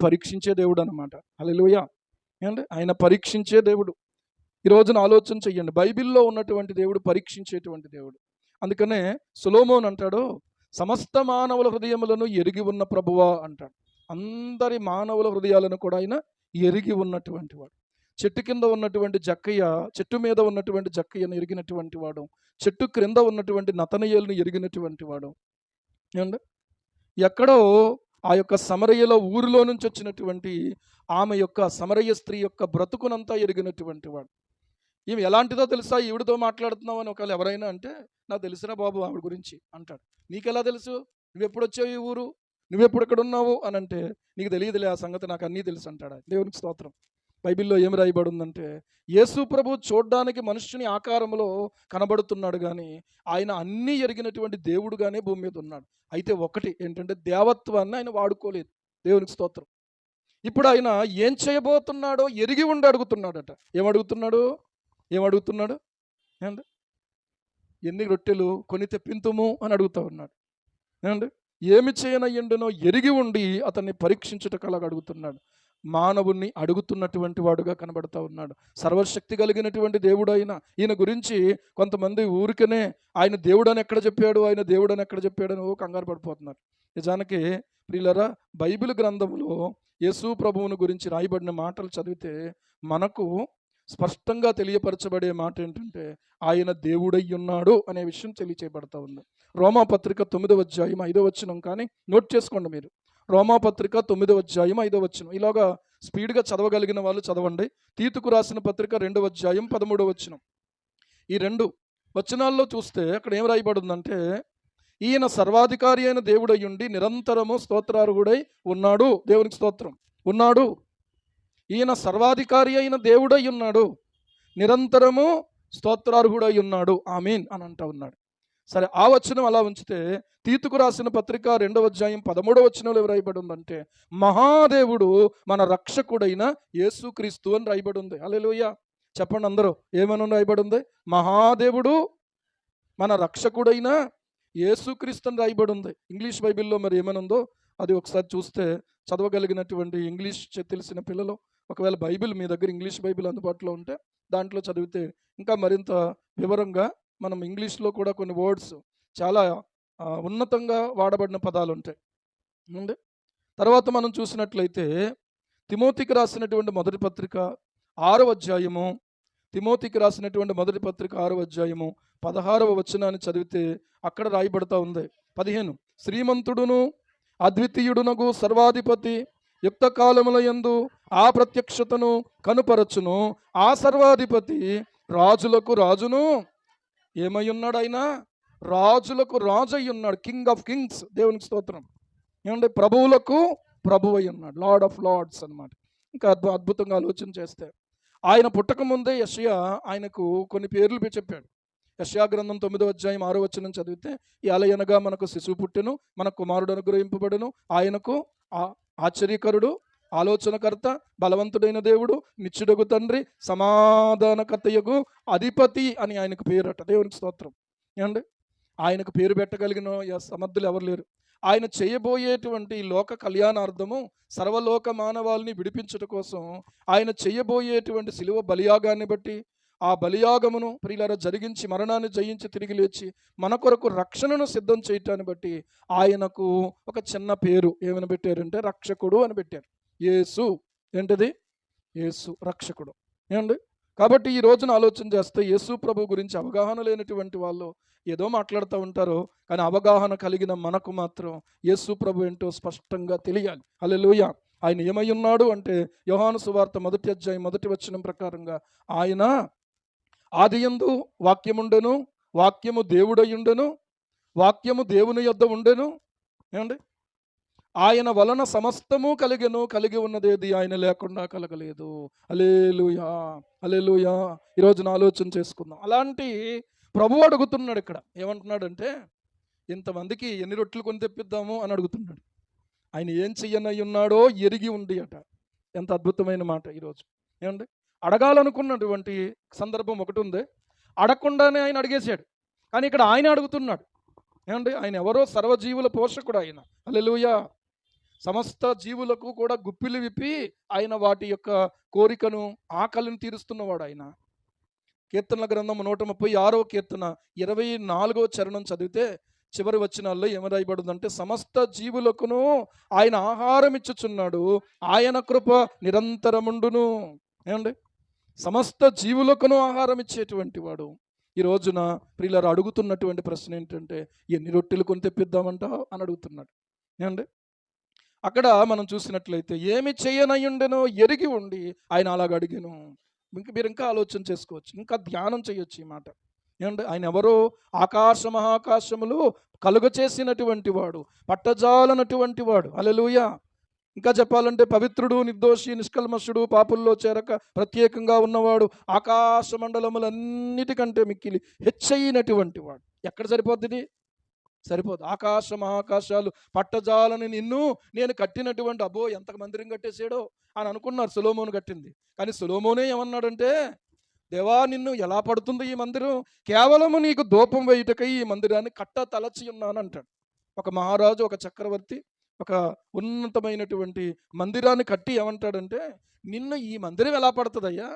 పరీక్షించే దేవుడు అనమాట. హల్లెలూయా. ఏమండి, ఆయన పరీక్షించే దేవుడు. ఈ రోజున ఆలోచన చెయ్యండి, బైబిల్లో ఉన్నటువంటి దేవుడు పరీక్షించేటువంటి దేవుడు. అందుకనే సొలొమోన్ అంటాడు, సమస్త మానవుల హృదయములను ఎరిగి ఉన్న ప్రభువా అంటాడు. అందరి మానవుల హృదయాలను కూడా ఆయన ఎరిగి ఉన్నటువంటి వాడు. చెట్టు కింద ఉన్నటువంటి జక్కయ్య, చెట్టు మీద ఉన్నటువంటి జక్కయ్యను ఎరిగినటువంటి వాడు, చెట్టు క్రింద ఉన్నటువంటి నతనయేలును ఎరిగినటువంటి వాడు. ఏమండి, ఎక్కడో ఆ యొక్క సమరయ్యలో ఊరిలో నుంచి వచ్చినటువంటి ఆమె యొక్క సమరయ్య స్త్రీ యొక్క బ్రతుకునంతా ఎరిగినటువంటి వాడు. ఈమె ఎలాంటిదో తెలుసా, ఈవిడితో మాట్లాడుతున్నావు అని ఒకవేళ ఎవరైనా అంటే, నాకు తెలిసినా బాబు ఆవిడ గురించి అంటాడు. నీకెలా తెలుసు, నువ్వెప్పుడు వచ్చావు ఈ ఊరు, నువ్వెప్పుడు ఇక్కడ ఉన్నావు అని అంటే, నీకు తెలియదులే ఆ సంగతి, నాకు అన్నీ తెలుసు అంటాడు. దేవునికి స్తోత్రం. బైబిల్లో ఏమి రాయబడి ఉందంటే, యేసు ప్రభు చూడ్డానికి మనుష్యుని ఆకారంలో కనబడుతున్నాడు కానీ ఆయన అన్నీ ఎరిగినటువంటి దేవుడుగానే భూమి మీద ఉన్నాడు. అయితే ఒకటి ఏంటంటే, దేవత్వాన్ని ఆయన వాడుకోలేదు. దేవునికి స్తోత్రం. ఇప్పుడు ఆయన ఏం చేయబోతున్నాడో ఎరిగి ఉండి అడుగుతున్నాడట. ఏమడుగుతున్నాడు? ఏమండి, ఎన్ని రొట్టెలు కొని తెప్పింతుము అని అడుగుతా ఉన్నాడు. ఏమండి, ఏమి చేయనయ్యండునో ఎరిగి ఉండి అతన్ని పరీక్షించుటకలాగా అడుగుతున్నాడు. మానవుణ్ణి అడుగుతున్నటువంటి వాడుగా కనబడతా ఉన్నాడు. సర్వశక్తి కలిగినటువంటి దేవుడు ఈయన గురించి కొంతమంది ఊరికనే ఆయన దేవుడని ఎక్కడ చెప్పాడు, ఆయన దేవుడని ఎక్కడ చెప్పాడని కంగారు పడిపోతున్నారు. నిజానికి ప్రియులారా, బైబిల్ గ్రంథంలో యేసు ప్రభువుని గురించి రాయబడిన మాటలు చదివితే మనకు స్పష్టంగా తెలియపరచబడే మాట ఏంటంటే, ఆయన దేవుడై ఉన్నాడు అనే విషయం తెలియచేయబడతా ఉంది. రోమాపత్రిక 9వ అధ్యాయం 5వ వచనం, కానీ నోట్ చేసుకోండి మీరు. రోమాపత్రిక 9వ అధ్యాయం 5వ వచనం. ఇలాగా స్పీడ్గా చదవగలిగిన వాళ్ళు చదవండి. తీతుకు రాసిన పత్రిక 2వ అధ్యాయం 13వ వచనం. ఈ 2 వచనాల్లో చూస్తే అక్కడ ఏం రాయబడి ఉందంటే, ఈయన సర్వాధికారి అయిన దేవుడై ఉండి నిరంతరము స్తోత్రార్హుడై ఉన్నాడు. దేవునికి స్తోత్రం. ఉన్నాడు. ఈయన సర్వాధికారి అయిన దేవుడై ఉన్నాడు, నిరంతరము స్తోత్రార్హుడై ఉన్నాడు. ఆమేన్ అని అంటా ఉన్నాడు. సరే, ఆ వచనం అలా ఉంచితే తీతుకు రాసిన పత్రిక 2వ అధ్యాయం 13వ వచనంలో రాయబడి ఉందంటే, మహాదేవుడు మన రక్షకుడైన యేసుక్రీస్తు అని రాయబడి ఉంది. హల్లెలూయా. చెప్పండి అందరూ, ఏమని రాయబడి ఉంది? మహాదేవుడు మన రక్షకుడైన యేసుక్రీస్తు అని రాయబడి ఉంది. ఇంగ్లీష్ బైబిల్లో మరి ఏమనుందో అది ఒకసారి చూస్తే చదవగలిగినటువంటి ఇంగ్లీష్ తెలిసిన పిల్లలు, ఒకవేళ బైబిల్ మీ దగ్గర ఇంగ్లీష్ బైబిల్ అందుబాటులో ఉంటే దాంట్లో చదివితే ఇంకా మరింత వివరంగా మనం ఇంగ్లీష్లో కూడా కొన్ని వర్డ్స్ చాలా ఉన్నతంగా వాడబడిన పదాలు ఉంటాయి. ముందు తర్వాత మనం చూసినట్లయితే తిమోతికి రాసినటువంటి మొదటి పత్రిక 6వ అధ్యాయము, తిమోతికి రాసినటువంటి మొదటి పత్రిక 6వ అధ్యాయము 16వ వచనాన్ని చదివితే అక్కడ రాయబడతా ఉంది 15, శ్రీమంతుడును అద్వితీయుడునగు సర్వాధిపతి యుక్త కాలముల యందు ఆ ప్రత్యక్షతను కనుపరచును. ఆ సర్వాధిపతి రాజులకు రాజును ఏమై ఉన్నాడు? ఆయన రాజులకు రాజు అయి ఉన్నాడు. King of Kings. దేవునికి స్తోత్రం. ఏమంటే, ప్రభువులకు ప్రభు అయి ఉన్నాడు. లార్డ్ ఆఫ్ లార్డ్స్ అన్నమాట. ఇంకా అద్భుతంగా ఆలోచన చేస్తే, ఆయన పుట్టక ముందే యెషయా ఆయనకు కొన్ని పేర్లు చెప్పాడు. యెషయా గ్రంథం 9వ అధ్యాయం 6వ వచనం చదివితే, ఎలయనగా మనకు శిశువు పుట్టెను, మన కుమారుడు అనుగ్రహింపబడెను, ఆయనకు ఆశ్చర్యకరుడు, ఆలోచనకర్త, బలవంతుడైన దేవుడు, నిత్యుడగు తండ్రి, సమాధానకర్తయగు అధిపతి అని ఆయనకు పేరట. దేవునికి స్తోత్రం. ఏమండి, ఆయనకు పేరు పెట్టగలిగిన సమర్థులు ఎవరు లేరు. ఆయన చేయబోయేటువంటి లోక కళ్యాణార్థము, సర్వలోక మానవాళిని విడిపించుట కోసం ఆయన చేయబోయేటువంటి శిలువ బలియాగాన్ని బట్టి, ఆ బలియాగమును ప్రియులారా జరిగించి మరణాన్ని జయించి తిరిగి లేచి మన కొరకు రక్షణను సిద్ధం చేయటాన్ని బట్టి ఆయనకు ఒక చిన్న పేరు ఏమని పెట్టారంటే రక్షకుడు అని పెట్టారు. యేసు. ఏంటిది? యేసు రక్షకుడు. ఏమండి, కాబట్టి ఈ రోజున ఆలోచన చేస్తే యేసు ప్రభు గురించి అవగాహన లేనటువంటి వాళ్ళు ఏదో మాట్లాడుతూ ఉంటారు, కానీ అవగాహన కలిగిన మనకు మాత్రం యేసు ప్రభు ఏంటో స్పష్టంగా తెలియాలి. హల్లెలూయా. ఆయన ఏమై ఉన్నాడు అంటే, యోహాను సువార్త 1వ అధ్యాయం 1వ వచనం ప్రకారంగా ఆయన ఆదియందు వాక్యముండెను, వాక్యము దేవుడయుండెను, వాక్యము దేవుని యొద్ద ఉండెను. ఏమండి, ఆయన వలన సమస్తము కలిగెను, కలిగి ఉన్నదేది ఆయన లేకుండా కలగలేదు. హల్లెలూయా. హల్లెలూయా. ఈరోజు ఆలోచన చేసుకుందాం. అలాంటి ప్రభు అడుగుతున్నాడు ఇక్కడ. ఏమంటున్నాడంటే, ఇంతమందికి ఎన్ని రొట్టెలు కొని తెప్పిద్దాము అని అడుగుతున్నాడు. ఆయన ఏం చెయ్యనై ఉన్నాడో ఎరిగి ఉంది అట. ఎంత అద్భుతమైన మాట ఈరోజు. ఏమండి, అడగాలనుకున్నటువంటి సందర్భం ఒకటి ఉంది, అడగకుండానే ఆయన అడిగేశాడు. కానీ ఇక్కడ ఆయన అడుగుతున్నాడు. ఏమండి, ఆయన ఎవరో సర్వజీవుల పోషకుడు ఆయన. హల్లెలూయా. సమస్త జీవులకు కూడా గుప్పిలు విప్పి ఆయన వాటి యొక్క కోరికను, ఆకలిని తీరుస్తున్నవాడు ఆయన. కీర్తనల గ్రంథం 136వ కీర్తన 24వ చరణం చదివితే చివరి వచనాల్లో ఏమి రాయబడిందంటే, సమస్త జీవులకును ఆయన ఆహారం ఇచ్చుచున్నాడు, ఆయన కృప నిరంతరముండును. ఏమండి? సమస్త జీవులకును ఆహారం ఇచ్చేటువంటి వాడు. ఈ రోజున ప్రియులారా అడుగుతున్నటువంటి ప్రశ్న ఏంటంటే, ఎన్ని రొట్టెలు కొని తెప్పిద్దామంటావు అని అడుగుతున్నాడు. ఏమండి? అక్కడ మనం చూసినట్లయితే ఏమి చేయనయ్యుండెనో ఎరిగి ఉండి ఆయన అలాగ అడిగాను. మీరు ఇంకా ఆలోచన చేసుకోవచ్చు, ఇంకా ధ్యానం చేయొచ్చు ఈ మాట. ఏమంటే ఆయన ఎవరో? ఆకాశ మహాకాశములు కలుగ చేసినటువంటి వాడు, పట్టజాలనటువంటి వాడు. హల్లెలూయా. ఇంకా చెప్పాలంటే పవిత్రుడు, నిర్దోషి, నిష్కల్మషుడు, పాపుల్లో చేరక ప్రత్యేకంగా ఉన్నవాడు, ఆకాశ మండలములన్నిటికంటే మిక్కిలి హెచ్చయినటువంటి వాడు. ఎక్కడ సరిపోద్ది ఇది? సరిపోదు. ఆకాశ మహాకాశాలు పట్టజాలని నిన్ను నేను కట్టినటువంటి, అబ్బో ఎంత మందిరం కట్టేసాడో అని అనుకున్నారు. సొలొమోను కట్టింది. కానీ సొలొమోనే ఏమన్నాడంటే, దేవా నిన్ను ఎలా పడుతుంది ఈ మందిరం? కేవలము నీకు ధూపం వేయుటకై ఈ మందిరాన్ని కట్ట తలచి ఉన్నాను అంటాడు. ఒక మహారాజు, ఒక చక్రవర్తి ఒక ఉన్నతమైనటువంటి మందిరాన్ని కట్టి ఏమంటాడంటే, నిన్ను ఈ మందిరం ఎలా పడుతుందయ్యా?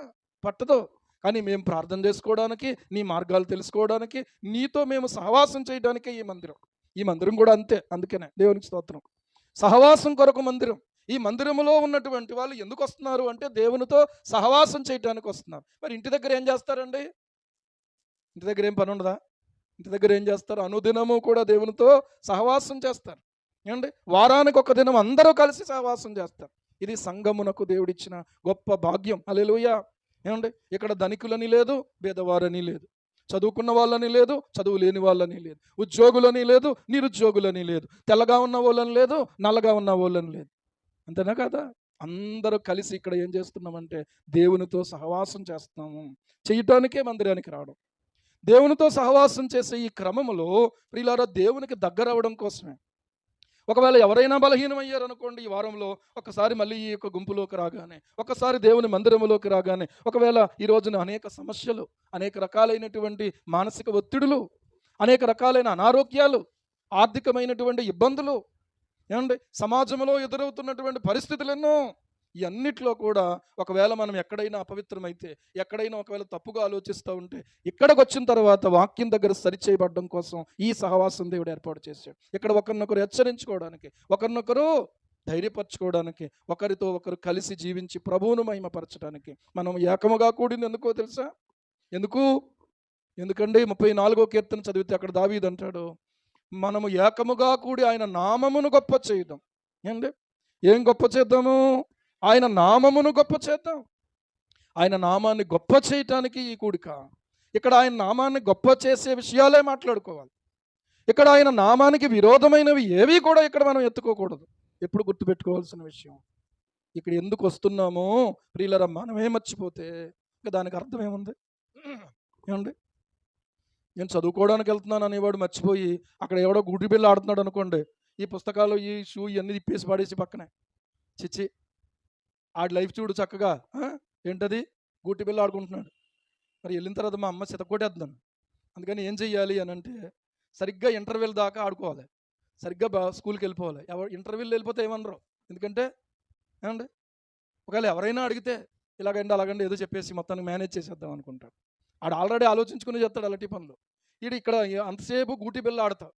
పట్టదు. కానీ మేము ప్రార్థన చేసుకోవడానికి, నీ మార్గాలు తెలుసుకోవడానికి, నీతో మేము సహవాసం చేయడానికే ఈ మందిరం. ఈ మందిరం కూడా అంతే. అందుకనే దేవునికి స్తోత్రం. సహవాసం కొరకు మందిరం. ఈ మందిరములో ఉన్నటువంటి వాళ్ళు ఎందుకు వస్తున్నారు అంటే, దేవునితో సహవాసం చేయడానికి వస్తున్నారు. మరి ఇంటి దగ్గర ఏం చేస్తారండి? ఇంటి దగ్గర ఏం పని ఉండదా? ఇంటి దగ్గర ఏం చేస్తారు? అనుదినము కూడా దేవునితో సహవాసం చేస్తారు. ఏమండి? వారానికి ఒక దినం అందరూ కలిసి సహవాసం చేస్తారు. ఇది సంఘమునకు దేవుడిచ్చిన గొప్ప భాగ్యం. హల్లెలూయా. ఏమండి? ఇక్కడ ధనికులని లేదు, పేదవారని లేదు, చదువుకున్న వాళ్ళని లేదు, చదువు లేని వాళ్ళని లేదు, ఉద్యోగులని లేదు, నిరుద్యోగులని లేదు, తెల్లగా ఉన్న వాళ్ళని లేదు, నల్లగా ఉన్న వాళ్ళని లేదు. అంతేనా కదా? అందరూ కలిసి ఇక్కడ ఏం చేస్తున్నామంటే దేవునితో సహవాసం చేస్తున్నాము. చేయటానికే మందిరానికి రావడం. దేవునితో సహవాసం చేసే ఈ క్రమములో ప్రియులారా దేవునికి దగ్గర అవ్వడం కోసమే. ఒకవేళ ఎవరైనా బలహీనమయ్యారనుకోండి, ఈ వారంలో ఒకసారి మళ్ళీ ఈ యొక్క గుంపులోకి రాగానే, ఒకసారి దేవుని మందిరములోకి రాగానే, ఒకవేళ ఈ రోజున అనేక సమస్యలు, అనేక రకాలైనటువంటి మానసిక ఒత్తిడులు, అనేక రకాలైన అనారోగ్యాలు, ఆర్థికమైనటువంటి ఇబ్బందులు, ఏమండి సమాజంలో ఎదురవుతున్నటువంటి పరిస్థితులు ఎన్నో, ఈ అన్నిట్లో కూడా ఒకవేళ మనం ఎక్కడైనా అపవిత్రమైతే, ఎక్కడైనా ఒకవేళ తప్పుగా ఆలోచిస్తూ ఉంటే, ఇక్కడికి వచ్చిన తర్వాత వాక్యం దగ్గర సరిచేయబడడం కోసం ఈ సహవాసం దేవుడు ఏర్పాటు చేశాడు. ఇక్కడ ఒకరినొకరు హెచ్చరించుకోవడానికి, ఒకరినొకరు ధైర్యపరచుకోవడానికి, ఒకరితో ఒకరు కలిసి జీవించి ప్రభువును మహిమపరచడానికి మనం ఏకముగా కూడింది ఎందుకో తెలుసా? ఎందుకండి 34వ కీర్తన చదివితే అక్కడ దావీదు అంటాడు, మనము ఏకముగా కూడి ఆయన నామమును గొప్ప చేద్దాం. ఏంటి? ఏం గొప్ప చేద్దాము? ఆయన నామమును గొప్ప చేద్దాం. ఆయన నామాన్ని గొప్ప చేయటానికి ఈ కూడిక. ఇక్కడ ఆయన నామాన్ని గొప్ప చేసే విషయాలే మాట్లాడుకోవాలి. ఇక్కడ ఆయన నామానికి విరోధమైనవి ఏవి కూడా ఇక్కడ మనం ఎత్తుకోకూడదు. ఎప్పుడు గుర్తుపెట్టుకోవాల్సిన విషయం, ఇక్కడ ఎందుకు వస్తున్నామో ప్రియులరా మనమే మర్చిపోతే ఇంకా దానికి అర్థం ఏముంది? ఏమండి? నేను చదువుకోవడానికి వెళ్తున్నాను అనేవాడు మర్చిపోయి అక్కడ ఎవడో గుడి బిళ్ళ ఆడుతున్నాడు అనుకోండి, ఈ పుస్తకాలు, ఈ షూ ఇవన్నీ తిప్పేసి పడేసి పక్కనే, చిచ్చి ఆడి లైఫ్ చూడు చక్కగా. ఏంటది? గూటి బిళ్ళ ఆడుకుంటున్నాడు. మరి వెళ్ళిన తర్వాత మా అమ్మ చితకొట్టేద్దాను. అందుకని ఏం చెయ్యాలి అని అంటే, సరిగ్గా ఇంటర్వెల్ దాకా ఆడుకోవాలి, సరిగ్గా స్కూల్కి వెళ్ళిపోవాలి. ఇంటర్వ్యూలు వెళ్ళిపోతే ఏమనరు. ఎందుకంటే ఏమండి ఒకవేళ ఎవరైనా అడిగితే ఇలాగండి అలాగండి ఏదో చెప్పేసి మొత్తాన్ని మేనేజ్ చేసేద్దాం అనుకుంటాడు. ఆడు ఆల్రెడీ ఆలోచించుకుని చేస్తాడు అలాంటి పనులు. ఈడు ఇక్కడ అంతసేపు గూటి బిళ్ళ ఆడతాడు.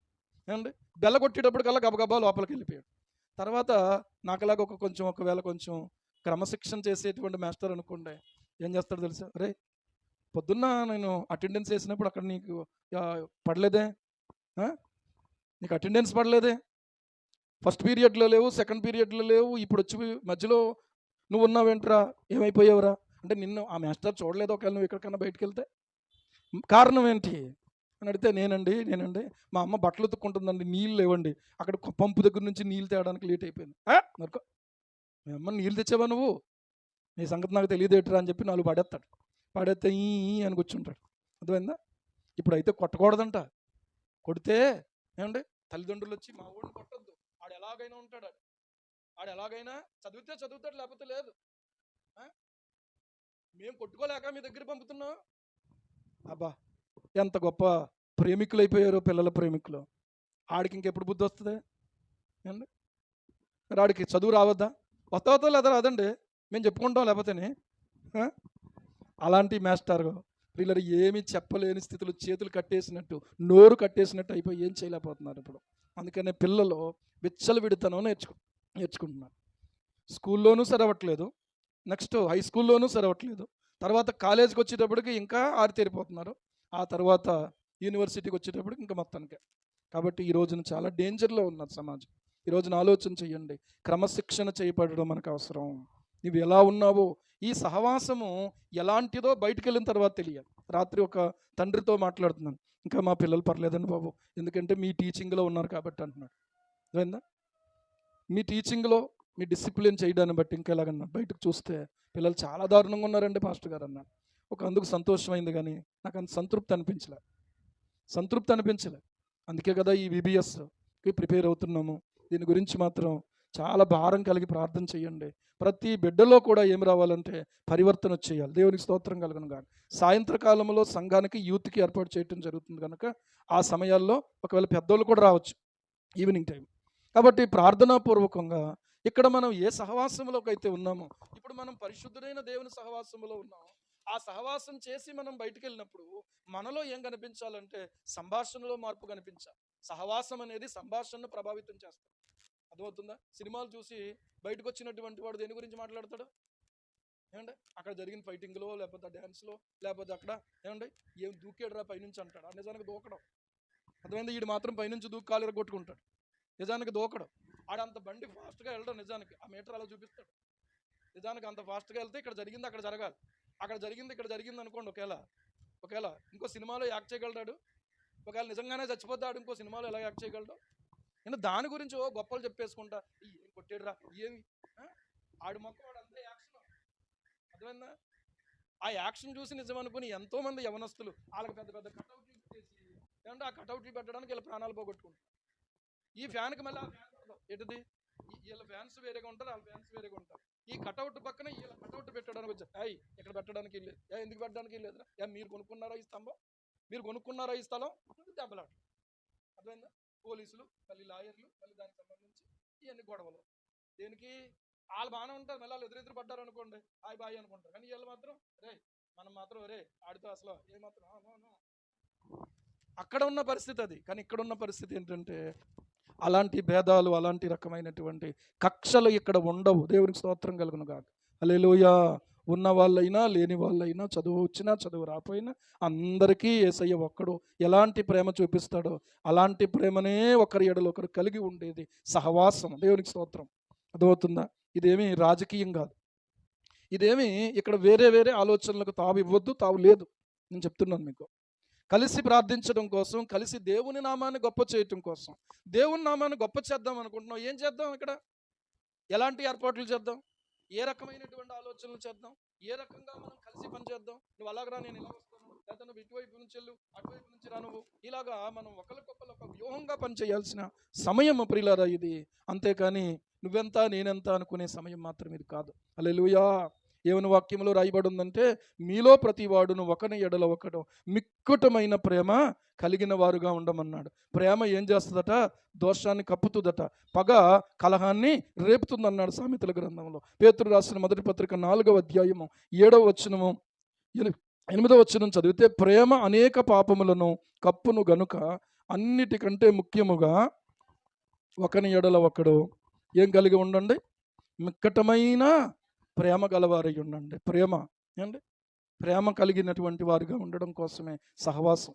ఏమండి బెల్ల కొట్టేటప్పటికల్లా గబగబా లోపలికి వెళ్ళిపోయాడు. తర్వాత నాకులాగా ఒకవేళ కొంచెం క్రమశిక్షణ చేసేటువంటి మాస్టర్ అనుకోండి, ఏం చేస్తాడు తెలుసా? అరే పొద్దున్న నేను అటెండెన్స్ వేసినప్పుడు అక్కడ నీకు పడలేదే, నీకు అటెండెన్స్ పడలేదే, ఫస్ట్ పీరియడ్లో లేవు, సెకండ్ పీరియడ్లో లేవు, ఇప్పుడు వచ్చి మధ్యలో నువ్వు ఉన్నావేంట్రా, ఏమైపోయావురా అంటే, నిన్ను ఆ మాస్టర్ చూడలేదు ఒకవేళ నువ్వు ఎక్కడికన్నా బయటకు వెళ్తే. కారణం ఏంటి అని అడిగితే, నేనండి మా అమ్మ బట్టలు ఉతుక్కుంటుందండి, నీళ్ళు లేవండి, అక్కడ పంపు దగ్గర నుంచి నీళ్ళు తేయడానికి లేట్ అయిపోయింది. మరొక మీ అమ్మ నీళ్ళు తెచ్చావా నువ్వు, నీ సంగతి నాకు తెలియదేట్రా అని చెప్పి నాలుగు పడేస్తాడు. పడేస్తే ఈ అని కూర్చుంటాడు. అర్థమైందా? ఇప్పుడైతే కొట్టకూడదంట. కొడితే ఏమండి తల్లిదండ్రులు వచ్చి మా ఊడిని కొట్టద్దు, ఆడు ఎలాగైనా ఉంటాడు, ఆడు ఎలాగైనా చదువుతాడు లేకపోతే లేదు, మేము కొట్టుకోలేక మీ దగ్గర పంపుతున్నాం. అబ్బా ఎంత గొప్ప ప్రేమికులు అయిపోయారు పిల్లల ప్రేమికులు. ఆడికి ఇంకెప్పుడు బుద్ధి వస్తుంది? ఏమండి మరి ఆడికి చదువు రావద్దా? వస్తావతో లేదా రాదండి, మేము చెప్పుకుంటాం లేకపోతేనే. ఆ? అలాంటి మాస్టర్ వీళ్ళని ఏమీ చెప్పలేని స్థితిలో చేతులు కట్టేసినట్టు, నోరు కట్టేసినట్టు అయిపోయి ఏం చేయలేకపోతున్నారు ఇప్పుడు. అందుకనే పిల్లలు విచ్చలవిడితనం నేర్చుకుంటున్నారు. స్కూల్లోనూ సరవట్లేదు, నెక్స్ట్ హై స్కూల్లోనూ సరవట్లేదు, తర్వాత కాలేజీకి వచ్చేటప్పటికి ఇంకా ఆరితేరిపోతున్నారు, ఆ తర్వాత యూనివర్సిటీకి వచ్చేటప్పటికి ఇంకా మొత్తానికి. కాబట్టి ఈ రోజున చాలా డేంజర్లో ఉన్నది సమాజం. ఈ రోజున ఆలోచన చేయండి, క్రమశిక్షణ చేయబడడం మనకు అవసరం. నువ్వు ఎలా ఉన్నావో, ఈ సహవాసము ఎలాంటిదో బయటికి వెళ్ళిన తర్వాత తెలియాలి. రాత్రి ఒక తండ్రితో మాట్లాడుతున్నాను, ఇంకా మా పిల్లలు పర్లేదండి బాబు, ఎందుకంటే మీ టీచింగ్లో ఉన్నారు కాబట్టి అంటున్నాడు. అర్థమైందా? మీ టీచింగ్లో మీ డిసిప్లిన్ చేయడాన్ని బట్టి ఇంకా ఎలాగన్నా బయటకు చూస్తే పిల్లలు చాలా దారుణంగా ఉన్నారండి పాస్టర్ గారు అన్నాడు. అందుకు సంతోషమైంది, కానీ నాకు అంత సంతృప్తి అనిపించలే. అందుకే కదా ఈ VBSకి ప్రిపేర్ అవుతున్నాము. దీని గురించి మాత్రం చాలా భారం కలిగి ప్రార్థన చేయండి. ప్రతి బిడ్డలో కూడా ఏమి రావాలంటే పరివర్తన వచ్చేయాలి. దేవునికి స్తోత్రం కలుగును గాక. సాయంత్రకాలంలో సంఘానికి యూత్కి ఏర్పాటు చేయడం జరుగుతుంది కనుక ఆ సమయాల్లో ఒకవేళ పెద్దోళ్ళు కూడా రావచ్చు, ఈవినింగ్ టైం. కాబట్టి ప్రార్థనాపూర్వకంగా ఇక్కడ మనం ఏ సహవాసంలోకి అయితే ఉన్నామో, ఇప్పుడు మనం పరిశుద్ధుడైన దేవుని సహవాసంలో ఉన్నాం. ఆ సహవాసం చేసి మనం బయటికి వెళ్ళినప్పుడు మనలో ఏం కనిపించాలంటే సంభాషణలో మార్పు కనిపించాలి. సహవాసం అనేది సంభాషణను ప్రభావితం చేస్తుంది. అర్థమవుతుందా? సినిమాలు చూసి బయటకు వచ్చినటువంటి వాడు దేని గురించి మాట్లాడతాడు? ఏమండి, అక్కడ జరిగిన ఫైటింగ్లో, లేకపోతే డ్యాన్స్లో, లేకపోతే అక్కడ ఏమండి ఏం దూకేడురా పైనుంచి అంటాడు. ఆ నిజానికి దూకడం. అర్థమైంది? వీడు మాత్రం పైనుంచి దూకి కాలు కొట్టుకుంటాడు, నిజానికి దూకడం. ఆడంత బండి ఫాస్ట్గా వెళ్ళడం, నిజానికి ఆ మీటర్ అలా చూపిస్తాడు. నిజానికి అంత ఫాస్ట్గా వెళ్తే ఇక్కడ జరిగింది అక్కడ జరగాలి, అక్కడ జరిగింది ఇక్కడ జరిగింది అనుకోండి. ఒకవేళ ఇంకో సినిమాలో యాక్ట్ చేయగలడాడు, ఒకవేళ నిజంగానే చచ్చిపోతాడు ఇంకో సినిమాలో ఎలా యాక్ట్ చేయగలడు? నేను దాని గురించి గొప్పలు చెప్పేసుకుంటా, ఏం కొట్టాడురా, ఏమి ఆడు మొక్క వాడు అంతే యాక్షన్. అర్థమైందా? ఆ యాక్షన్ చూసి నిజం అనుకుని ఎంతోమంది యవనస్తులు వాళ్ళకి పెద్ద పెద్ద కటౌట్లు చేసి, ఏమంటే ఆ కటౌట్లు పెట్టడానికి వీళ్ళ ప్రాణాలు పోగొట్టుకుంటారు. ఈ ఫ్యాన్కి మళ్ళీ ఆ ఫ్యాన్ ఎటుది, వీళ్ళ ఫ్యాన్స్ వేరేగా ఉంటారు, వాళ్ళ ఫ్యాన్స్ వేరేగా ఉంటారు. ఈ కటౌట్ పక్కన వీళ్ళ కటౌట్ పెట్టడానికి వచ్చారు. ఇక్కడ పెట్టడానికి లేదు, ఎందుకు పెట్టడానికి లేదు? మీరు కొనుక్కున్నారా ఈ స్తంభం, మీరు కొనుక్కున్నారా ఈ స్థలం? దెబ్బలాట. అర్థమైందా? పోలీసులు, మళ్ళీ లాయర్లు, మళ్ళీ దానికి సంబంధించి ఇవన్నీ గొడవలు. దేనికి? వాళ్ళు బాగానే ఉంటారు, మళ్ళీ వాళ్ళు ఎదురెదురు పడ్డారు అనుకోండి, హాయ్ బాయ్ అనుకుంటారు. కానీ వీళ్ళు మాత్రం మనం మాత్రం ఆడితో అసలు ఏమాత్రం అక్కడ ఉన్న పరిస్థితి అది. కానీ ఇక్కడ ఉన్న పరిస్థితి ఏంటంటే అలాంటి భేదాలు, అలాంటి రకమైనటువంటి కక్షలు ఇక్కడ ఉండవు. దేవునికి స్తోత్రం కలుగును గాక. హల్లెలూయా. ఉన్న వాళ్ళైనా లేని వాళ్ళైనా, చదువు వచ్చినా చదువు రాపోయినా అందరికీ యేసయ్య ఒక్కడు ఎలాంటి ప్రేమ చూపిస్తాడో అలాంటి ప్రేమనే ఒకరి ఎడలో ఒకరు కలిగి ఉండేది సహవాసం. దేవునికి స్తోత్రం. అర్థమవుతుందా? ఇదేమీ రాజకీయం కాదు, ఇదేమీ ఇక్కడ వేరే వేరే ఆలోచనలకు తావు ఇవ్వద్దు, తావు లేదు. నేను చెప్తున్నాను మీకు. కలిసి ప్రార్థించడం కోసం, కలిసి దేవుని నామాన్ని గొప్ప చేయటం కోసం, దేవుని నామాన్ని గొప్ప చేద్దాం అనుకుంటున్నాం. ఏం చేద్దాం? ఇక్కడ ఎలాంటి ఏర్పాట్లు చేద్దాం? ఏ రకమైనటువంటి ఆలోచనలు చేద్దాం? ఏ రకంగా మనం కలిసి పనిచేద్దాం? నువ్వు అలాగరా, నేను ఇలా వస్తాను, లేదా నువ్వు ఇటువైపు నుంచి వెళ్ళు, అటువైపు నుంచి రా నువ్వు. ఇలాగా మనం ఒకరికొకరు ఒక వ్యూహంగా పనిచేయాల్సిన సమయం ప్రియులారా ఇది. అంతేకాని నువ్వెంత నేనెంత అనుకునే సమయం మాత్రం ఇది కాదు. హల్లెలూయా. ఏమని వాక్యంలో రాయబడి ఉందంటే, మీలో ప్రతి వాడును ఒకని ఎడల ఒకడు మిక్కుటమైన ప్రేమ కలిగిన వారుగా ఉండమన్నాడు. ప్రేమ ఏం చేస్తుందట? దోషాన్ని కప్పుతుందట, పగ కలహాన్ని రేపుతుందన్నాడు సామెతల గ్రంథంలో. పేతురు రాసిన మొదటి పత్రిక 4వ అధ్యాయము 7వ వచనము 8వ వచనం చదివితే, ప్రేమ అనేక పాపములను కప్పును గనుక అన్నిటికంటే ముఖ్యముగా ఒకని ఎడల ఒకడు ఏం కలిగి ఉండండి? మిక్కటమైన ప్రేమ గలవారై ఉండండి. ప్రేమ కలిగినటువంటి వారిగా ఉండడం కోసమే సహవాసం.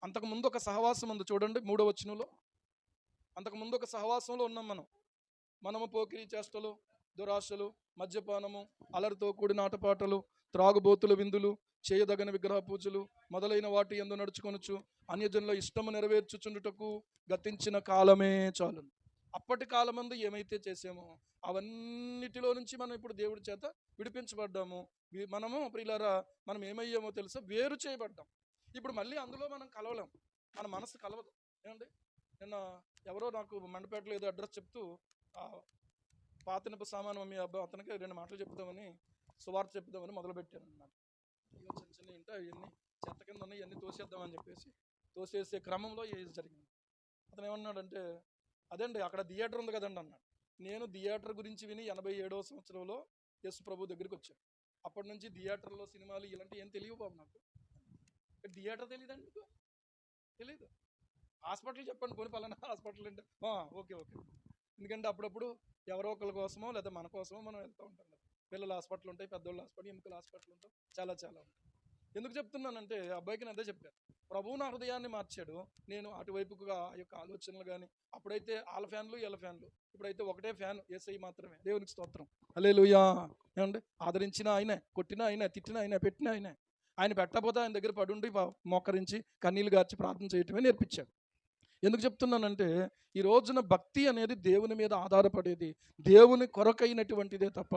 అంతకుముందు ఒక సహవాసం ఉంది చూడండి, 3వ వచనంలో. అంతకుముందు ఒక సహవాసంలో ఉన్నాం మనము పోకిరీ చేష్టలు, దురాశలు, మద్యపానము, అలరితో కూడిన ఆటపాటలు, త్రాగుబోతుల విందులు, చేయదగిన విగ్రహ పూజలు మొదలైన వాటి యందు నడుచుకొనుచు అన్యజనుల ఇష్టము నెరవేర్చుచుండుటకు గతించిన కాలమే చాలు. అప్పటి కాలమందు ఏమైతే చేసామో అవన్నిటిలో నుంచి మనం ఇప్పుడు దేవుడి చేత విడిపించబడ్డాము. మనము ప్రియులారా, మనం ఏమయ్యామో తెలుసా? వేరు చేయబడ్డాం. ఇప్పుడు మళ్ళీ అందులో మనం కలవలేం, మన మనసు కలవదు. ఏమండి, నిన్న ఎవరో నాకు మండపేటలో ఏదో అడ్రస్ చెప్తూ పాతినప సామాను మీ అబ్బాయి అతనికి 2 మాటలు చెప్తామని, సువార్త చెప్తామని మొదలుపెట్టాను అన్నమాట. చిన్న చిన్న ఇంట అవన్నీ చెత్త కింద ఉన్నాయి, ఇవన్నీ తోసేద్దామని చెప్పేసి తోసేసే క్రమంలో ఏది జరిగింది. అతను ఏమన్నాడంటే, అదండి అక్కడ థియేటర్ ఉంది కదండి అన్నాడు. నేను థియేటర్ గురించి విని 87వ సంవత్సరంలో యేసు ప్రభు దగ్గరికి వచ్చాను. అప్పటి నుంచి థియేటర్లో సినిమాలు ఇలాంటివి ఏం తెలియవు బాబు నాకు. థియేటర్ తెలియదండి మీకు? తెలీదు. హాస్పిటల్ చెప్పండి, పోనీ పలానా హాస్పిటల్ అంటే ఓకే ఓకే. ఎందుకంటే అప్పుడప్పుడు ఎవరో ఒకరి కోసమో లేదా మన కోసమో మనం వెళ్తూ ఉంటాం కదా. పిల్లల హాస్పిటల్ ఉంటాయి, పెద్దోళ్ళ హాస్పిటల్, ఎముకల హాస్పిటల్ ఉంటాం, చాలా చాలా ఉంటాయి. ఎందుకు చెప్తున్నానంటే అబ్బాయికి నేను అదే చెప్పాను. ప్రభువు నా హృదయాన్ని మార్చాడు. నేను అటువైపుగా ఆ యొక్క ఆలోచనలు కానీ, అప్పుడైతే వాళ్ళ ఫ్యాన్లు వీళ్ళ ఫ్యాన్లు, ఇప్పుడైతే ఒకటే ఫ్యాన్, యేసయ్య మాత్రమే. దేవునికి స్తోత్రం, హల్లెలూయా. ఏమండి, ఆదరించిన ఆయనే, కొట్టిన ఆయనే, తిట్టిన ఆయనే, పెట్టిన ఆయనే. ఆయన పెట్టకపోతే ఆయన దగ్గర పడుండి మోకరించి కన్నీళ్ళు గార్చి ప్రార్థన చేయటమే నేర్పించాడు. ఎందుకు చెప్తున్నానంటే ఈ రోజున భక్తి అనేది దేవుని మీద ఆధారపడేది, దేవుని కొరకైనటువంటిదే తప్ప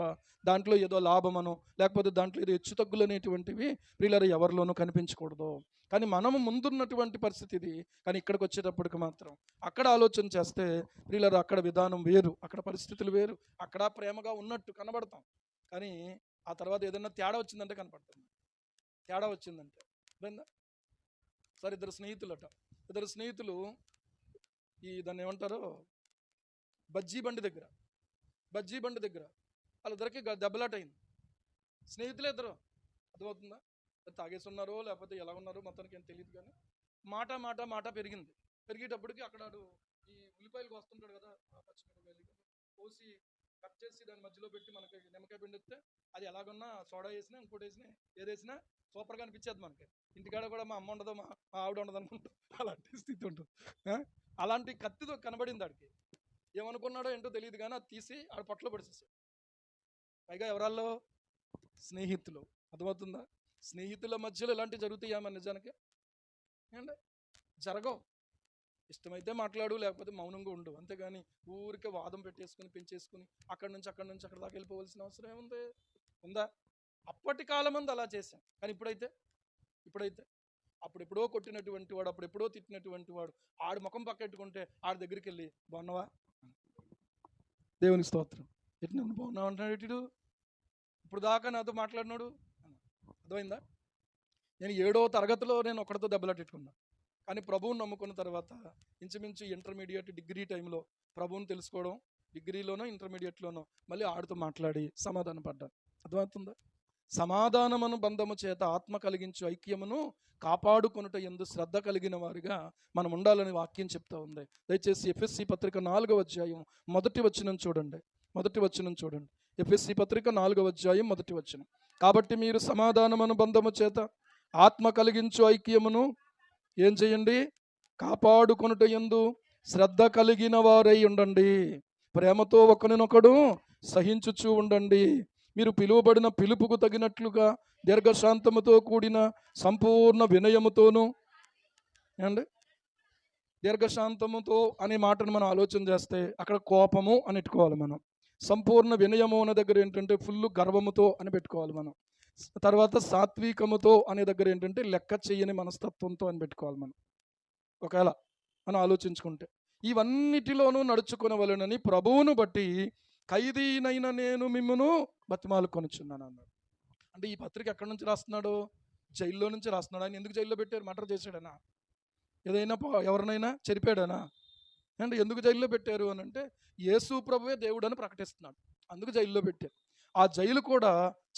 దాంట్లో ఏదో లాభమనో లేకపోతే దాంట్లో ఏదో హెచ్చుతగ్గులు అనేటువంటివి ప్రియులారా ఎవరిలోనూ కనిపించకూడదు. కానీ మనము ముందున్నటువంటి పరిస్థితి ఇది. కానీ ఇక్కడికి వచ్చేటప్పటికి మాత్రం అక్కడ ఆలోచన చేస్తే ప్రియులారా అక్కడ విధానం వేరు, అక్కడ పరిస్థితులు వేరు. అక్కడ ప్రేమగా ఉన్నట్టు కనబడతాం, కానీ ఆ తర్వాత ఏదైనా తేడా వచ్చిందంటే కనపడుతుంది. తేడా వచ్చిందంటే సార్, ఇద్దరు స్నేహితులు దాన్ని ఏమంటారో బజ్జీ బండి దగ్గర వాళ్ళిద్దరికి దెబ్బలాట అయింది. స్నేహితులే ఇద్దరు, అర్థమవుతుందా? తాగేసి ఉన్నారో లేకపోతే ఎలా ఉన్నారో మొత్తానికి ఏం తెలియదు. కానీ మాట పెరిగేటప్పటికి అక్కడ ఈ ఉల్లిపాయలకు వస్తుంటాడు కదా, పచ్చిమిరపకాయలు కోసి కట్ చేసి దాని మధ్యలో పెట్టి మనకి నిమ్మకాయ పిండి వస్తే అది ఎలాగన్నా సోడా వేసినా ఇంకోటి వేసినా ఏదేసినా సూపర్గా అనిపించేది మనకి. ఇంటికాడ కూడా మా అమ్మ ఉండదు, మా ఆవిడ ఉండదు అనుకుంటా, అలాంటి స్థితి ఉంటుంది. అలాంటి కత్తితో కనబడింది ఆడికి. ఏమనుకున్నాడో ఏంటో తెలియదు, కానీ అది తీసి ఆడ పొట్టలో పడిచేసాడు. పైగా ఎవరాల్లో? స్నేహితులు. అర్థమవుతుందా? స్నేహితుల మధ్యలో ఇలాంటివి జరుగుతాయా మన నిజానికి? ఏంటంటే జరగవు. ఇష్టమైతే మాట్లాడు, లేకపోతే మౌనంగా ఉండు, అంతేగాని ఊరికే వాదం పెట్టేసుకుని పెంచేసుకుని అక్కడి నుంచి అక్కడ దాకా వెళ్ళిపోవాల్సిన అవసరం ఏముంది? ఉందా? అప్పటి కాలం ముందు అలా చేశాం. కానీ ఇప్పుడైతే అప్పుడెప్పుడో కొట్టినటువంటి వాడు, అప్పుడెప్పుడో తిట్టినటువంటి వాడు ఆడు ముఖం పక్కెట్టుకుంటే ఆడి దగ్గరికి వెళ్ళి బాగున్నావా, దేవునికి స్తోత్రం, ఎటు నన్ను బాగున్నావు అంటున్నాడు, ఇటు ఇప్పుడు దాకా నాతో మాట్లాడినాడు. అర్థమైందా? నేను 7వ తరగతిలో నేను ఒకరితో దెబ్బలాటెట్టుకున్నా. కానీ ప్రభువుని నమ్ముకున్న తర్వాత ఇంచుమించు ఇంటర్మీడియట్ డిగ్రీ టైంలో ప్రభువుని తెలుసుకోవడం, డిగ్రీలోనో ఇంటర్మీడియట్లోనో మళ్ళీ ఆడితో మాట్లాడి సమాధాన పడ్డాను. అర్థమవుతుందా? సమాధానమును బంధము చేత ఆత్మ కలిగించు ఐక్యమును కాపాడుకొనుట యందు శ్రద్ధ కలిగిన వారిగా మనం ఉండాలని వాక్యం చెప్తా ఉంది. దయచేసి ఎఫ్ఎస్సి పత్రిక 4వ అధ్యాయం మొదటి వచనం చూడండి. ఎఫ్ఎస్సి పత్రిక 4వ అధ్యాయం మొదటి వచనం. కాబట్టి మీరు సమాధానమును బంధము చేత ఆత్మ కలిగించు ఐక్యమును ఏం చేయండి? కాపాడుకొనుట యందు శ్రద్ధ కలిగిన వారై ఉండండి. ప్రేమతో ఒకరినొకడు సహించుచూ ఉండండి. మీరు పిలువబడిన పిలుపుకు తగినట్లుగా దీర్ఘశాంతముతో కూడిన సంపూర్ణ వినయముతోనూ, దీర్ఘశాంతముతో అనే మాటను మనం ఆలోచన చేస్తే అక్కడ కోపము అని పెట్టుకోవాలి మనం. సంపూర్ణ వినయము అనే దగ్గర ఏంటంటే ఫుల్ గర్వముతో అని పెట్టుకోవాలి మనం. తర్వాత సాత్వికముతో అనే దగ్గర ఏంటంటే లెక్క చేయని మనస్తత్వంతో అని పెట్టుకోవాలి మనం. ఒకవేళ మనం ఆలోచించుకుంటే ఇవన్నిటిలోనూ నడుచుకొనవలెనని ప్రభువును బట్టి ఖైదీనైన నేను మిమ్మును బతిమాలు కొనుచున్నాను అన్నాడు. అంటే ఈ పత్రిక ఎక్కడి నుంచి రాస్తున్నాడు? జైల్లో నుంచి రాస్తున్నాడు. ఆయన ఎందుకు జైల్లో పెట్టారు? మర్డర్ చేశాడనా? ఏదైనా ఎవరినైనా చెరిపాడనా? అంటే ఎందుకు జైల్లో పెట్టారు అని అంటే యేసు ప్రభువే దేవుడు అని ప్రకటిస్తున్నాడు, అందుకు జైల్లో పెట్టారు. ఆ జైలు కూడా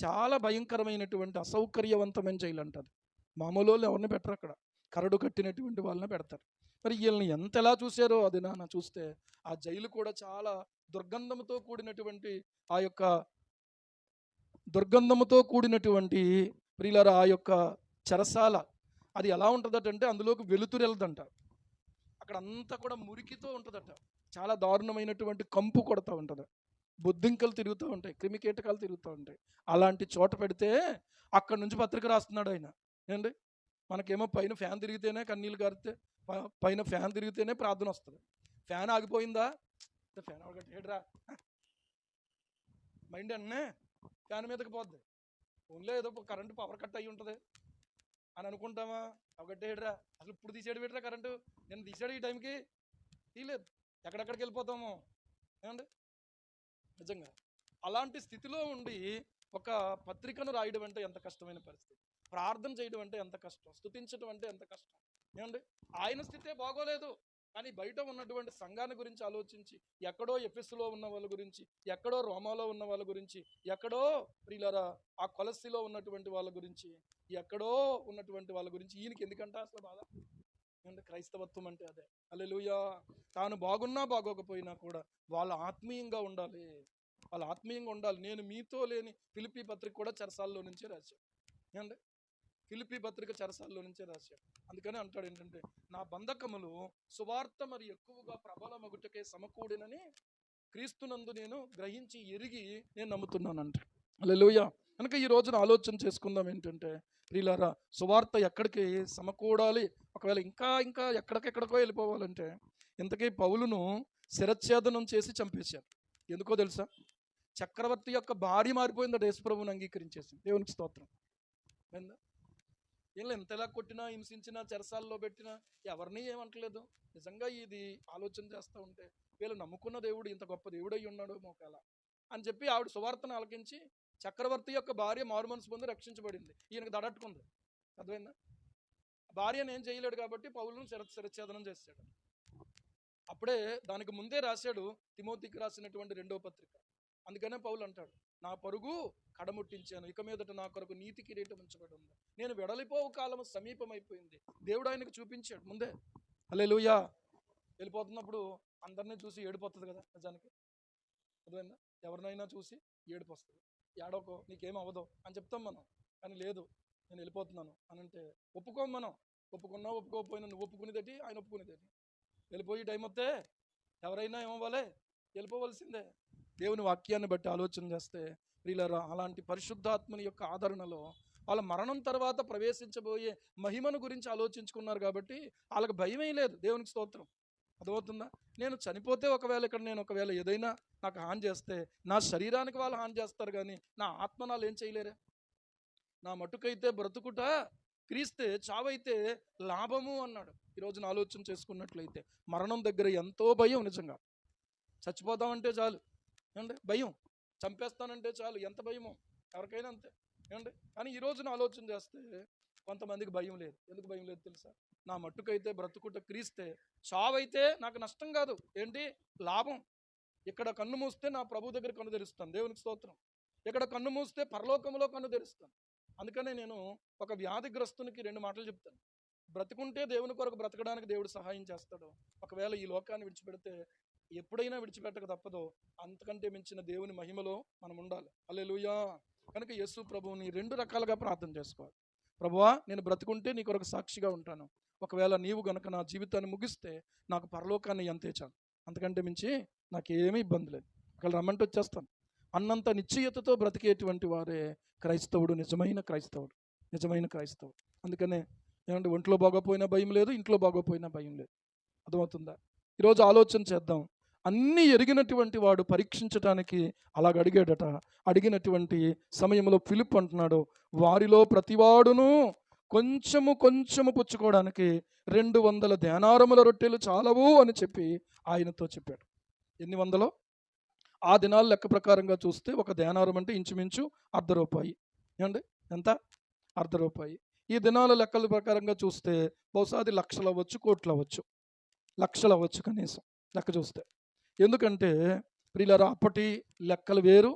చాలా భయంకరమైనటువంటి అసౌకర్యవంతమైన జైలు అంటది. మామూలు వాళ్ళు ఎవరిని పెట్టరు అక్కడ, కరడు కట్టినటువంటి వాళ్ళని పెడతారు. మరి వీళ్ళని ఎలా చూశారో అది నా చూస్తే ఆ జైలు కూడా చాలా దుర్గంధముతో కూడినటువంటి ప్రియులారా ఆ యొక్క చెరసాల అది ఎలా ఉంటుందటంటే అందులోకి వెలుతురు వెళ్ళదంట. అక్కడ అంతా కూడా మురికితో ఉంటుందట. చాలా దారుణమైనటువంటి కంపు కొడతా ఉంటుంది, బొద్దింకలు తిరుగుతూ ఉంటాయి, క్రిమికీటకాలు తిరుగుతూ ఉంటాయి. అలాంటి చోట పెడితే అక్కడ నుంచి పత్రిక రాస్తున్నాడు ఆయన. ఏంటి, మనకేమో పైన ఫ్యాన్ తిరిగితేనే కన్నీళ్ళు గారితే, పైన ఫ్యాన్ తిరిగితేనే ప్రార్థన వస్తుంది. ఫ్యాన్ ఆగిపోయిందా, ఫ్యాన్ ఆగట్టేడ్రా మైండ్ అన్నే ఫ్యాన్ మీదకి పోద్ది. ఓన్లీ ఏదో కరెంటు పవర్ కట్ అయ్యి ఉంటుంది అని అనుకుంటామా? అవగట్టేడ్రా, అసలు ఇప్పుడు తీసేడు పెట్టరా కరెంటు, నేను తీసాడు ఈ టైంకి తీయలేదు, ఎక్కడెక్కడికి వెళ్ళిపోతాము. ఏమండి, నిజంగా అలాంటి స్థితిలో ఉండి ఒక పత్రికను రాయడం అంటే ఎంత కష్టమైన పరిస్థితి, ప్రార్థన చేయడం అంటే ఎంత కష్టం, స్తుతించడం అంటే ఎంత కష్టం. ఏమండి, ఆయన స్థితే బాగోలేదు, కానీ బయట ఉన్నటువంటి సంఘాన్ని గురించి ఆలోచించి, ఎక్కడో ఎఫెసులో ఉన్న వాళ్ళ గురించి, ఎక్కడో రోమాలో ఉన్న వాళ్ళ గురించి, ఎక్కడో ప్రియులారా ఆ కొలస్సిలో ఉన్నటువంటి వాళ్ళ గురించి, ఎక్కడో ఉన్నటువంటి వాళ్ళ గురించి ఈయనకి ఎందుకంటే అసలు బాధ అంటే క్రైస్తవత్వం అంటే అదే. హల్లెలూయా. తాను బాగున్నా బాగోకపోయినా కూడా వాళ్ళు ఆత్మీయంగా ఉండాలి, వాళ్ళు ఆత్మీయంగా ఉండాలి. నేను మీతో లేని ఫిలిప్పీ పత్రిక కూడా చెరసాల్లో నుంచే రాశాడు. ఏమండి, ఫిలిప్పీ పత్రిక చెరసాల్లో నుంచే రాశాడు. అందుకని అంటాడు ఏంటంటే, నా బంధకములు సువార్త మరి ఎక్కువగా ప్రబలమగుటకే సమకూడినని క్రీస్తునందు నేను గ్రహించి ఎరిగి నేను నమ్ముతున్నానంట. హల్లెలూయా. కనుక ఈ రోజున ఆలోచన చేసుకుందాం ఏంటంటే, ప్రియులారా, సువార్త ఎక్కడికి సమకూడాలి, ఒకవేళ ఇంకా ఇంకా ఎక్కడికెక్కడికో వెళ్ళిపోవాలంటే, ఇంతకీ పౌలును శిరచ్ఛేదనం చేసి చంపేశారు. ఎందుకో తెలుసా? చక్రవర్తి యొక్క భార్య మారిపోయిందట యేసుప్రభువుని అంగీకరించేసి. దేవునికి స్తోత్రం. ఏందా వీళ్ళు ఎంతలా కొట్టినా, హింసించినా, చెరసాల్లో పెట్టినా ఎవరిని ఏమంటలేదు. నిజంగా ఇది ఆలోచన చేస్తూ ఉంటే, వీళ్ళు నమ్ముకున్న దేవుడు ఇంత గొప్ప దేవుడై ఉన్నాడు మోకాల అని చెప్పి ఆవిడ సువార్తను ఆలకించి చక్రవర్తి యొక్క భార్య మారుమనసు పొంది రక్షించబడింది. ఈయనకు దడట్టుకుంది. అర్థమైందా? భార్యను ఏం చేయలేడు కాబట్టి పౌలును శిరచ్ఛేదనం చేశాడు. అప్పుడే దానికి ముందే రాశాడు తిమోతికి రాసినటువంటి 2వ పత్రిక. అందుకనే పౌలు అంటాడు, నా పరుగు కడముట్టించాను, ఇక మీదట నా కొరకు నీతి కిరీటం ఉంచబడి ఉంది, నేను వెడలిపోవు కాలము సమీపమైపోయింది. దేవుడు ఆయనకు చూపించాడు ముందే. హల్లెలూయా. వెళ్ళిపోతున్నప్పుడు అందరినీ చూసి ఏడిపోతుంది కదా నిజానికి. అర్థమైందా? ఎవరినైనా చూసి ఏడుపు వస్తుంది. ఏడవకో, నీకేం అవ్వదు అని చెప్తాం మనం. కానీ లేదు, నేను వెళ్ళిపోతున్నాను అని అంటే ఒప్పుకోం మనం. ఒప్పుకున్నా ఒప్పుకోకపోయినా నువ్వు ఒప్పుకునేదేటి, ఆయన ఒప్పుకునేదేటి. వెళ్ళిపోయి టైం వస్తే ఎవరైనా ఏమవ్వాలి, వెళ్ళిపోవలసిందే. దేవుని వాక్యాన్ని బట్టి ఆలోచన చేస్తే ప్రియులారా, అలాంటి పరిశుద్ధాత్మని యొక్క ఆదరణలో వాళ్ళ మరణం తర్వాత ప్రవేశించబోయే మహిమను గురించి ఆలోచించుకున్నారు కాబట్టి వాళ్ళకి భయమే లేదు. దేవునికి స్తోత్రం. అర్థమవుతుందా? నేను చనిపోతే ఒకవేళ ఇక్కడ నేను ఒకవేళ ఏదైనా నాకు హాని చేస్తే నా శరీరానికి వాళ్ళు హాని చేస్తారు, కానీ నా ఆత్మ నాలు ఏం చేయలేరే. నా మటుకైతే బ్రతుకుట క్రీస్తే, చావైతే లాభము అన్నాడు. ఈరోజున ఆలోచన చేసుకున్నట్లయితే మరణం దగ్గర ఎంతో భయం. నిజంగా చచ్చిపోతామంటే చాలు ఏమండి భయం, చంపేస్తానంటే చాలు ఎంత భయమో, ఎవరికైనా అంతే ఏమండి. కానీ ఈ రోజున ఆలోచన చేస్తే కొంతమందికి భయం లేదు. ఎందుకు భయం లేదు తెలుసా? నా మట్టుకైతే బ్రతుకుట క్రీస్తే, చావైతే నాకు నష్టం కాదు, ఏంటి లాభం. ఇక్కడ కన్ను మూస్తే నా ప్రభు దగ్గర కన్ను తెరుస్తాను. దేవునికి స్తోత్రం. ఇక్కడ కన్ను మూస్తే పరలోకంలో కన్ను తెరుస్తాను. అందుకనే నేను ఒక వ్యాధిగ్రస్తునికి 2 మాటలు చెప్తాను. బ్రతుకుంటే దేవుని కొరకు బ్రతకడానికి దేవుడు సహాయం చేస్తాడు. ఒకవేళ ఈ లోకాన్ని విడిచిపెడితే ఎప్పుడైనా విడిచిపెట్టక తప్పదో, అంతకంటే మించిన దేవుని మహిమలో మనం ఉండాలి. హల్లెలూయా. కనుక యేసు ప్రభువుని 2 రకాలుగా ప్రార్థన చేసుకోవాలి. ప్రభువా, నేను బ్రతుకుంటే నీ కొరకు సాక్షిగా ఉంటాను. ఒకవేళ నీవు గనక నా జీవితాన్ని ముగిస్తే నాకు పరలోకాన్ని ఎంతే చాలు, అంతకంటే మించి నాకేమీ ఇబ్బంది లేదు. ఒకవేళ రమ్మంటే వచ్చేస్తాను అన్నంత నిశ్చయతతో బ్రతికేటువంటి వారే క్రైస్తవుడు, నిజమైన క్రైస్తవుడు, నిజమైన క్రైస్తవుడు. అందుకనే ఏమంటే ఒంట్లో బాగోపోయినా భయం లేదు, ఇంట్లో బాగోపోయినా భయం లేదు. అర్థమవుతుందా? ఈరోజు ఆలోచన చేద్దాం. అన్నీ ఎరిగినటువంటి వాడు పరీక్షించటానికి అలాగ అడిగాడట. అడిగినటువంటి సమయంలో ఫిలిప్ అంటున్నాడు, వారిలో ప్రతివాడును కొంచెము కొంచెము పుచ్చుకోవడానికి 200 దేనారముల రొట్టెలు చాలవు అని చెప్పి ఆయనతో చెప్పాడు. ఎన్ని వందలో? ఆ దినాల లెక్క ప్రకారంగా చూస్తే ఒక దేనారం అంటే ఇంచుమించు ₹1/2. ఏమండి ఎంత? ₹1/2. ఈ దినాల లెక్కల ప్రకారంగా చూస్తే బహుశా అది లక్షలు అవ్వచ్చు, కోట్లు అవ్వచ్చు, లక్షలు అవ్వచ్చు కనీసం లెక్క చూస్తే. ఎందుకంటే ప్రియులారా, అప్పటి లెక్కలు వేరు,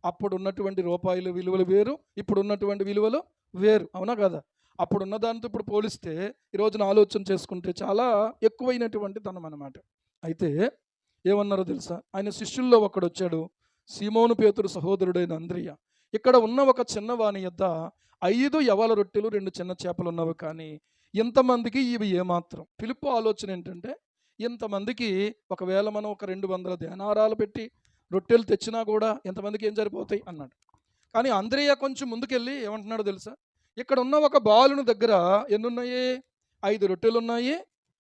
అప్పుడు ఉన్నటువంటి రూపాయల విలువలు వేరు, ఇప్పుడు ఉన్నటువంటి విలువలు వేరు. అవునా కదా? అప్పుడున్న దానితో ఇప్పుడు పోలిస్తే ఈరోజున ఆలోచన చేసుకుంటే చాలా ఎక్కువైనటువంటి ధనం అన్నమాట. అయితే ఏమన్నారో తెలుసా? ఆయన శిష్యుల్లో ఒకడు వచ్చాడు, సీమోను పేతురు సహోదరుడైన అంద్రియ. ఇక్కడ ఉన్న ఒక చిన్నవాని యొద్ద 5 యవల రొట్టెలు 2 చిన్న చేపలు ఉన్నవి, కానీ ఇంతమందికి ఇవి ఏమాత్రం. ఫిలిప్పు ఆలోచన ఏంటంటే, ఇంతమందికి ఒకవేళ మనం ఒక 200 దేనారాలు పెట్టి రొట్టెలు తెచ్చినా కూడా ఎంతమందికి ఏం సరిపోతాయి అన్నాడు. కానీ అంద్రియ కొంచెం ముందుకెళ్ళి ఏమంటున్నాడో తెలుసా? ఇక్కడ ఉన్న ఒక బాలుని దగ్గర ఎన్నున్నాయి? 5 రొట్టెలు ఉన్నాయి,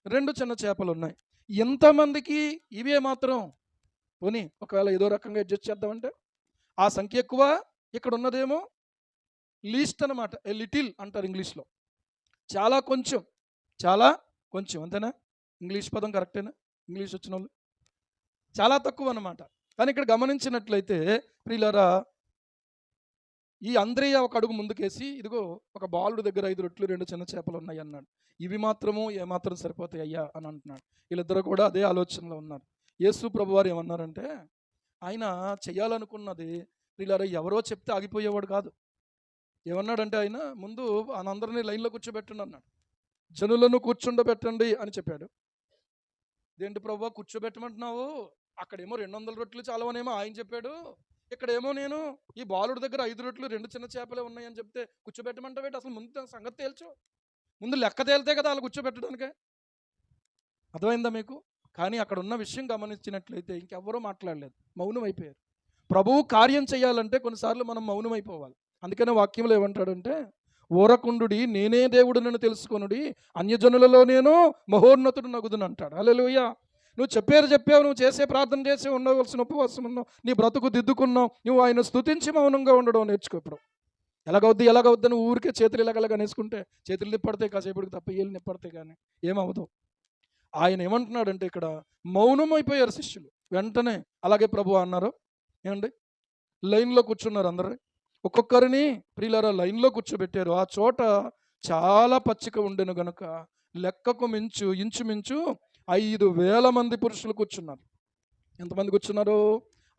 2 చిన్న చేపలు ఉన్నాయి. ఎంతమందికి ఇవే మాత్రం? పోనీ ఒకవేళ ఏదో రకంగా అడ్జస్ట్ చేద్దామంటే ఆ సంఖ్య ఎక్కువ, ఇక్కడ ఉన్నదేమో లీస్ట్ అనమాట. లిటిల్ అంటారు ఇంగ్లీష్లో. చాలా కొంచెం, చాలా కొంచెం, అంతేనా? ఇంగ్లీష్ పదం కరెక్టేనా? ఇంగ్లీష్ వచ్చిన వాళ్ళు చాలా తక్కువ అన్నమాట. కానీ ఇక్కడ గమనించినట్లయితే ప్రియులారా, ఈ అంద్రేయ ఒక అడుగు ముందుకేసి, ఇదిగో ఒక బాలుడి దగ్గర 5 రొట్టెలు 2 చిన్న చేపలు ఉన్నాయి అన్నాడు. ఇవి మాత్రము ఏమాత్రం సరిపోతాయి అయ్యా అని అంటున్నాడు. వీళ్ళిద్దరూ కూడా అదే ఆలోచనలో ఉన్నారు. యేసు ప్రభువారు ఏమన్నారంటే, ఆయన చేయాలనుకున్నది వీళ్ళ ఎవరో చెప్తే ఆగిపోయేవాడు కాదు. ఏమన్నాడంటే ఆయన ముందు అందరినీ లైన్లో కూర్చోబెట్టండి అన్నాడు. జనులను కూర్చుండబెట్టండి అని చెప్పాడు. దేంటి ప్రభువా కూర్చోబెట్టమంటున్నావు? అక్కడేమో 200 రొట్టెలు చాలవనేమో ఆయన చెప్పాడు. ఇక్కడేమో నేను ఈ బాలుడి దగ్గర 5 రొట్టెలు 2 చిన్న చేపలే ఉన్నాయని చెప్తే కూర్చోబెట్టమంటావేంటి? అసలు ముందు సంగతి తేల్చు. ముందు లెక్క తేలితే కదా వాళ్ళు కూర్చోబెట్టడానికే. అర్థమైందా మీకు? కానీ అక్కడ ఉన్న విషయం గమనించినట్లయితే ఇంకెవ్వరూ మాట్లాడలేదు, మౌనం అయిపోయారు. ప్రభువు కార్యం చేయాలంటే కొన్నిసార్లు మనం మౌనం అయిపోవాలి. అందుకనే వాక్యంలో ఏమంటాడంటే, ఓరకుండుడి నేనే దేవుడినని తెలుసుకొనుడి, అన్యజనులలో నేను మహోన్నతుడు నగుదును అంటాడు. హల్లెలూయా. నువ్వు చెప్పావు, నువ్వు చేసే ప్రార్థన చేసి ఉండవలసిన ఉపవాసం ఉన్నావు, నీ బ్రతుకు దిద్దుకున్నావు, నువ్వు ఆయన స్తుతించి మౌనంగా ఉండడం నేర్చుకో. ఇప్పుడు ఎలాగవుద్దని ఊరికే చేతులు ఇలాగలాగా నేసుకుంటే చేతులు నిప్పడతాయి, కాసేపటికి తప్ప ఏళ్ళు నిప్పడతాయి, కానీ ఏమవదు. ఆయన ఏమంటున్నాడంటే ఇక్కడ మౌనం అయిపోయారు శిష్యులు. వెంటనే అలాగే ప్రభు అన్నారు. ఏమండి, లైన్లో కూర్చున్నారు అందరూ. ఒక్కొక్కరిని ప్రియులారా లైన్లో కూర్చోబెట్టారు. ఆ చోట చాలా పచ్చిక ఉండెను గనుక లెక్కకు ఇంచుమించు 5,000 మంది పురుషులు కూర్చున్నారు. ఎంతమంది కూర్చున్నారు?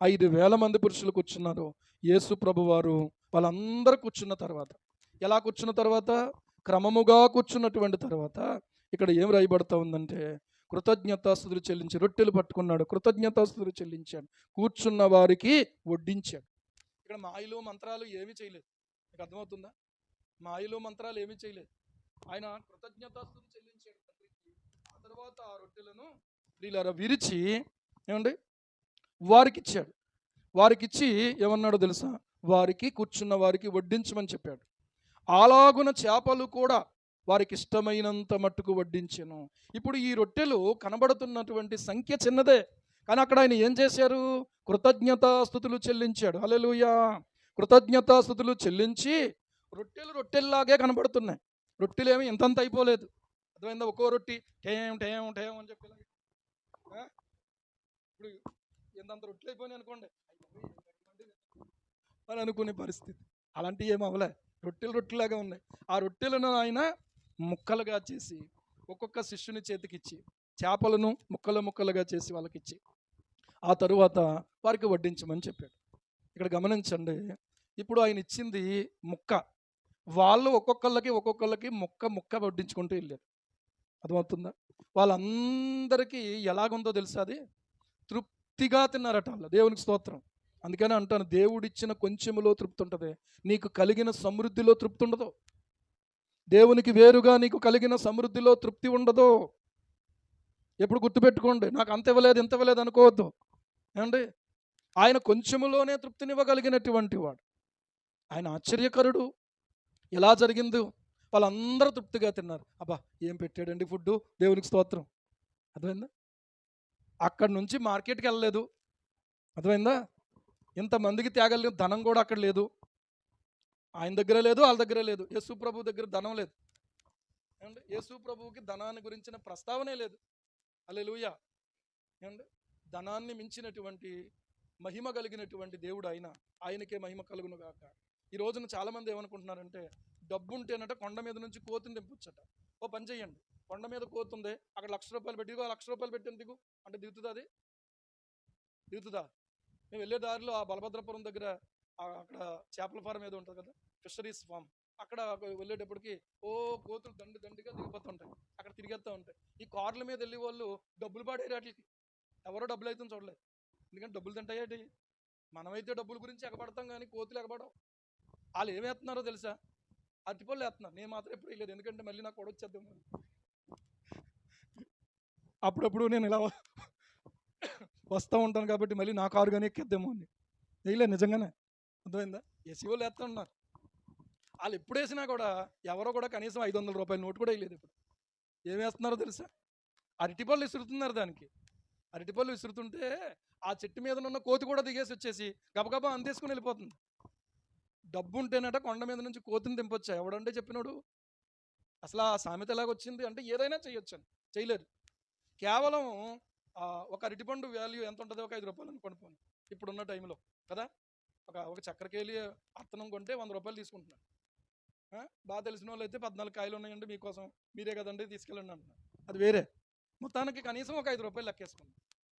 5,000 మంది పురుషులు కూర్చున్నారు. యేసు ప్రభు వారు వాళ్ళందరూ కూర్చున్న తర్వాత, ఎలా కూర్చున్న తర్వాత, క్రమముగా కూర్చున్నటువంటి తర్వాత ఇక్కడ ఏం రాయబడతా ఉందంటే, కృతజ్ఞతాస్తుతులు చెల్లించి రొట్టెలు పట్టుకున్నాడు, కృతజ్ఞతాస్తుతులు చెల్లించాడు, కూర్చున్న వారికి వడ్డించాడు. ఇక్కడ మాయలు మంత్రాలు ఏమీ చేయలేదు. మీకు అర్థమవుతుందా? మాయలు మంత్రాలు ఏమీ చేయలేదు. ఆయన కృతజ్ఞతాస్తుతులు చెల్లించాడు తండ్రికి. ఆ తర్వాత ఆ రొట్టెలను వీళ్ళ విరిచి ఏమండి వారికి ఇచ్చాడు. వారికి ఇచ్చి ఏమన్నాడో తెలుసా? వారికి కూర్చున్న వారికి వడ్డించమని చెప్పాడు. అలాగున చేపలు కూడా వారికి ఇష్టమైనంత మట్టుకు వడ్డించెను. ఇప్పుడు ఈ రొట్టెలు కనబడుతున్నటువంటి సంఖ్య చిన్నదే, కానీ అక్కడ ఆయన ఏం చేశారు? కృతజ్ఞతాస్తుతులు చెల్లించాడు. హల్లెలూయా. కృతజ్ఞతాస్తుతులు చెల్లించి రొట్టెల్లాగే కనబడుతున్నాయి. రొట్టెలేమి ఇంతంత అయిపోలేదు. అర్థమైందా? ఒక్కో రొట్టి టేం టేం టేం అని చెప్పి ఇప్పుడు ఎంతంత రొట్టెలు అయిపోయినాయి అనుకోండి అని అనుకునే పరిస్థితి. అలాంటివి ఏమి అవ్వలే, రొట్టెలాగా ఉన్నాయి. ఆ రొట్టెలను ఆయన ముక్కలుగా చేసి ఒక్కొక్క శిష్యుని చేతికిచ్చి, చేపలను ముక్కలుగా చేసి వాళ్ళకిచ్చి, ఆ తరువాత వారికి వడ్డించమని చెప్పాడు. ఇక్కడ గమనించండి, ఇప్పుడు ఆయన ఇచ్చింది ముక్క, వాళ్ళు ఒక్కొక్కళ్ళకి ముక్క వడ్డించుకుంటూ వెళ్ళారు. అర్థమవుతుందా? వాళ్ళందరికీ ఎలాగుందో తెలుసా? అది తృప్తిగా తిన్నారట వాళ్ళు. దేవునికి స్తోత్రం. అందుకని అంటాను, దేవుడిచ్చిన కొంచెములో తృప్తి ఉంటుంది, నీకు కలిగిన సమృద్ధిలో తృప్తి ఉండదు. దేవునికి వేరుగా నీకు కలిగిన సమృద్ధిలో తృప్తి ఉండదు. ఎప్పుడు గుర్తుపెట్టుకోండి. నాకు అంత ఇవ్వలేదు ఇంత ఇవ్వలేదు అనుకోవద్దు. ఏమండి, ఆయన కొంచెములోనే తృప్తినివ్వగలిగినటువంటి వాడు. ఆయన ఆశ్చర్యకరుడు. ఎలా జరిగిందో వాళ్ళందరూ తృప్తిగా తిన్నారు. అబ్బా ఏం పెట్టాడండి ఫుడ్డు, దేవునికి స్తోత్రం. అర్థమైందా? అక్కడి నుంచి మార్కెట్కి వెళ్ళలేదు. అర్థమైందా? ఇంతమందికి త్యాగలేదు, ధనం కూడా అక్కడ లేదు. ఆయన దగ్గర లేదు, వాళ్ళ దగ్గర లేదు. యేసు ప్రభు దగ్గర ధనం లేదు. ఏమండి, యేసు ప్రభువుకి ధనాన్ని గురించిన ప్రస్తావనే లేదు. హల్లెలూయా. ఏమండి, ధనాన్ని మించినటువంటి మహిమ కలిగినటువంటి దేవుడు ఆయనకే మహిమ కలుగును గాక. ఈ రోజున చాలామంది ఏమనుకుంటున్నారంటే, డబ్బు ఉంటేనట కొండ మీద నుంచి కోతిని దింపొచ్చట. ఓ పని చెయ్యండి, కొండ మీద కోతుంది, అక్కడ ₹1,00,000 పెట్టి, ₹1,00,000 పెట్టిన దిగు అంటే దిగుతుందా? అది దిగుతుందా? మేము వెళ్ళే దారిలో ఆ బలభద్రపురం దగ్గర అక్కడ చేపల ఫారం ఏదో ఉంటుంది కదా, ఫిషరీస్ ఫామ్, అక్కడ వెళ్ళేటప్పటికి కోతులు దండిగా దిగిపోతుంటాయి, అక్కడ తిరిగేస్తూ ఉంటాయి. ఈ కార్ల మీద వెళ్ళే వాళ్ళు డబ్బులు పాడేరు వాటికి. ఎవరో డబ్బులు అయితే చూడలేదు, ఎందుకంటే డబ్బులు తింటాయి. మనమైతే డబ్బుల గురించి ఎగబడతాం, కానీ కోతులు ఎగబడవు. వాళ్ళు ఏమేస్తున్నారో తెలుసా? అరటిపళ్ళు వేస్తున్నారు. నేను మాత్రం ఎప్పుడు వేయలేదు, ఎందుకంటే మళ్ళీ నాకు కొడొచ్చేద్దాం. అప్పుడప్పుడు నేను ఇలా వస్తూ ఉంటాను కాబట్టి మళ్ళీ నా కారు కానీ ఎక్కేద్దామో అని వేయలేదు. నిజంగానే అర్థమైందా? ఎసి వాళ్ళు వేస్తూ ఉన్నారు. వాళ్ళు ఎప్పుడు వేసినా కూడా ఎవరో కూడా కనీసం ₹500 నోటు కూడా వేయలేదు. ఇప్పుడు ఏం వేస్తున్నారో తెలుసా? అరటిపళ్ళు విసురుతున్నారు. దానికి అరటిపళ్ళు విసురుతుంటే ఆ చెట్టు మీద ఉన్న కోతి కూడా దిగేసి వచ్చేసి గబగబా అందేసుకుని వెళ్ళిపోతుంది. డబ్బు ఉంటేనట కొండ మీద నుంచి కోతిని దింపొచ్చా? ఎవడంటే చెప్పినాడు? అసలు ఆ సామెత ఎలాగొచ్చింది అంటే ఏదైనా చేయొచ్చు అని. చేయలేదు. కేవలం ఒక అరటిపండు వాల్యూ ఎంత ఉంటుందో, ఒక ₹5 అనుకోండి ఇప్పుడున్న టైంలో కదా. ఒక చక్కెరకేళి అత్తనం కొంటే 100 రూపాయలు తీసుకుంటున్నాడు. బాగా తెలిసిన వాళ్ళు అయితే 14 కాయలు ఉన్నాయండి మీకోసం, మీరే కదండి తీసుకెళ్ళండి అంటున్నారు. అది వేరే. మొత్తానికి కనీసం ఒక 5 రూపాయలు లెక్కేసుకుంది.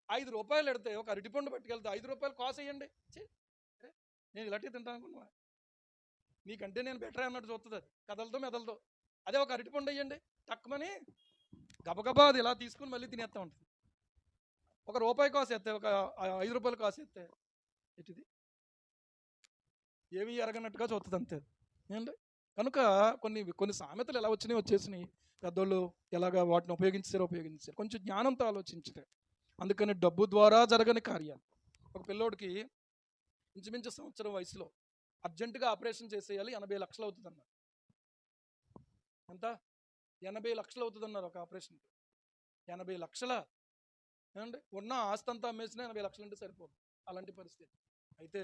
5 రూపాయలు ఎడితే ఒక అరటిపండు పట్టుకెళ్తే 5 రూపాయలు కాసు వేయండి. నేను ఇలాంటివి తింటాను అనుకున్నా, నీకంటే నేను బెటర్ అన్నట్టు చూస్తుంది అది, కదలతో మెదలతో. అదే ఒక అరటిపండు వేయండి, తక్కువని గబగబా అది ఇలా తీసుకుని మళ్ళీ తినేస్తూ ఉంటుంది. ఒక రూపాయి కాసు ఎత్తే, ఒక 5 రూపాయలు కాసు ఎత్తే ఇటుది ఏమీ ఎరగనట్టుగా చూస్తుంది అంతే. ఏంటంటే కనుక కొన్ని సామెతలు ఎలా వచ్చేసినాయి, పెద్దోళ్ళు ఎలాగా వాటిని ఉపయోగించారు కొంచెం జ్ఞానంతో ఆలోచించితే. అందుకని డబ్బు ద్వారా జరగని కార్యాలు. ఒక పిల్లోడికి ఇంచుమించు సంవత్సరం వయసులో అర్జెంటుగా ఆపరేషన్ చేసేయాలి, 80 లక్షలు అవుతుంది అన్నారు. ఎంత? 80 లక్షలు అవుతుంది అన్నారు ఒక ఆపరేషన్కి. 80 లక్షల ఏమండి, ఉన్న ఆస్తి అంతా అమ్మేసినా 80 లక్షలు అంటే సరిపోదు అలాంటి పరిస్థితి. అయితే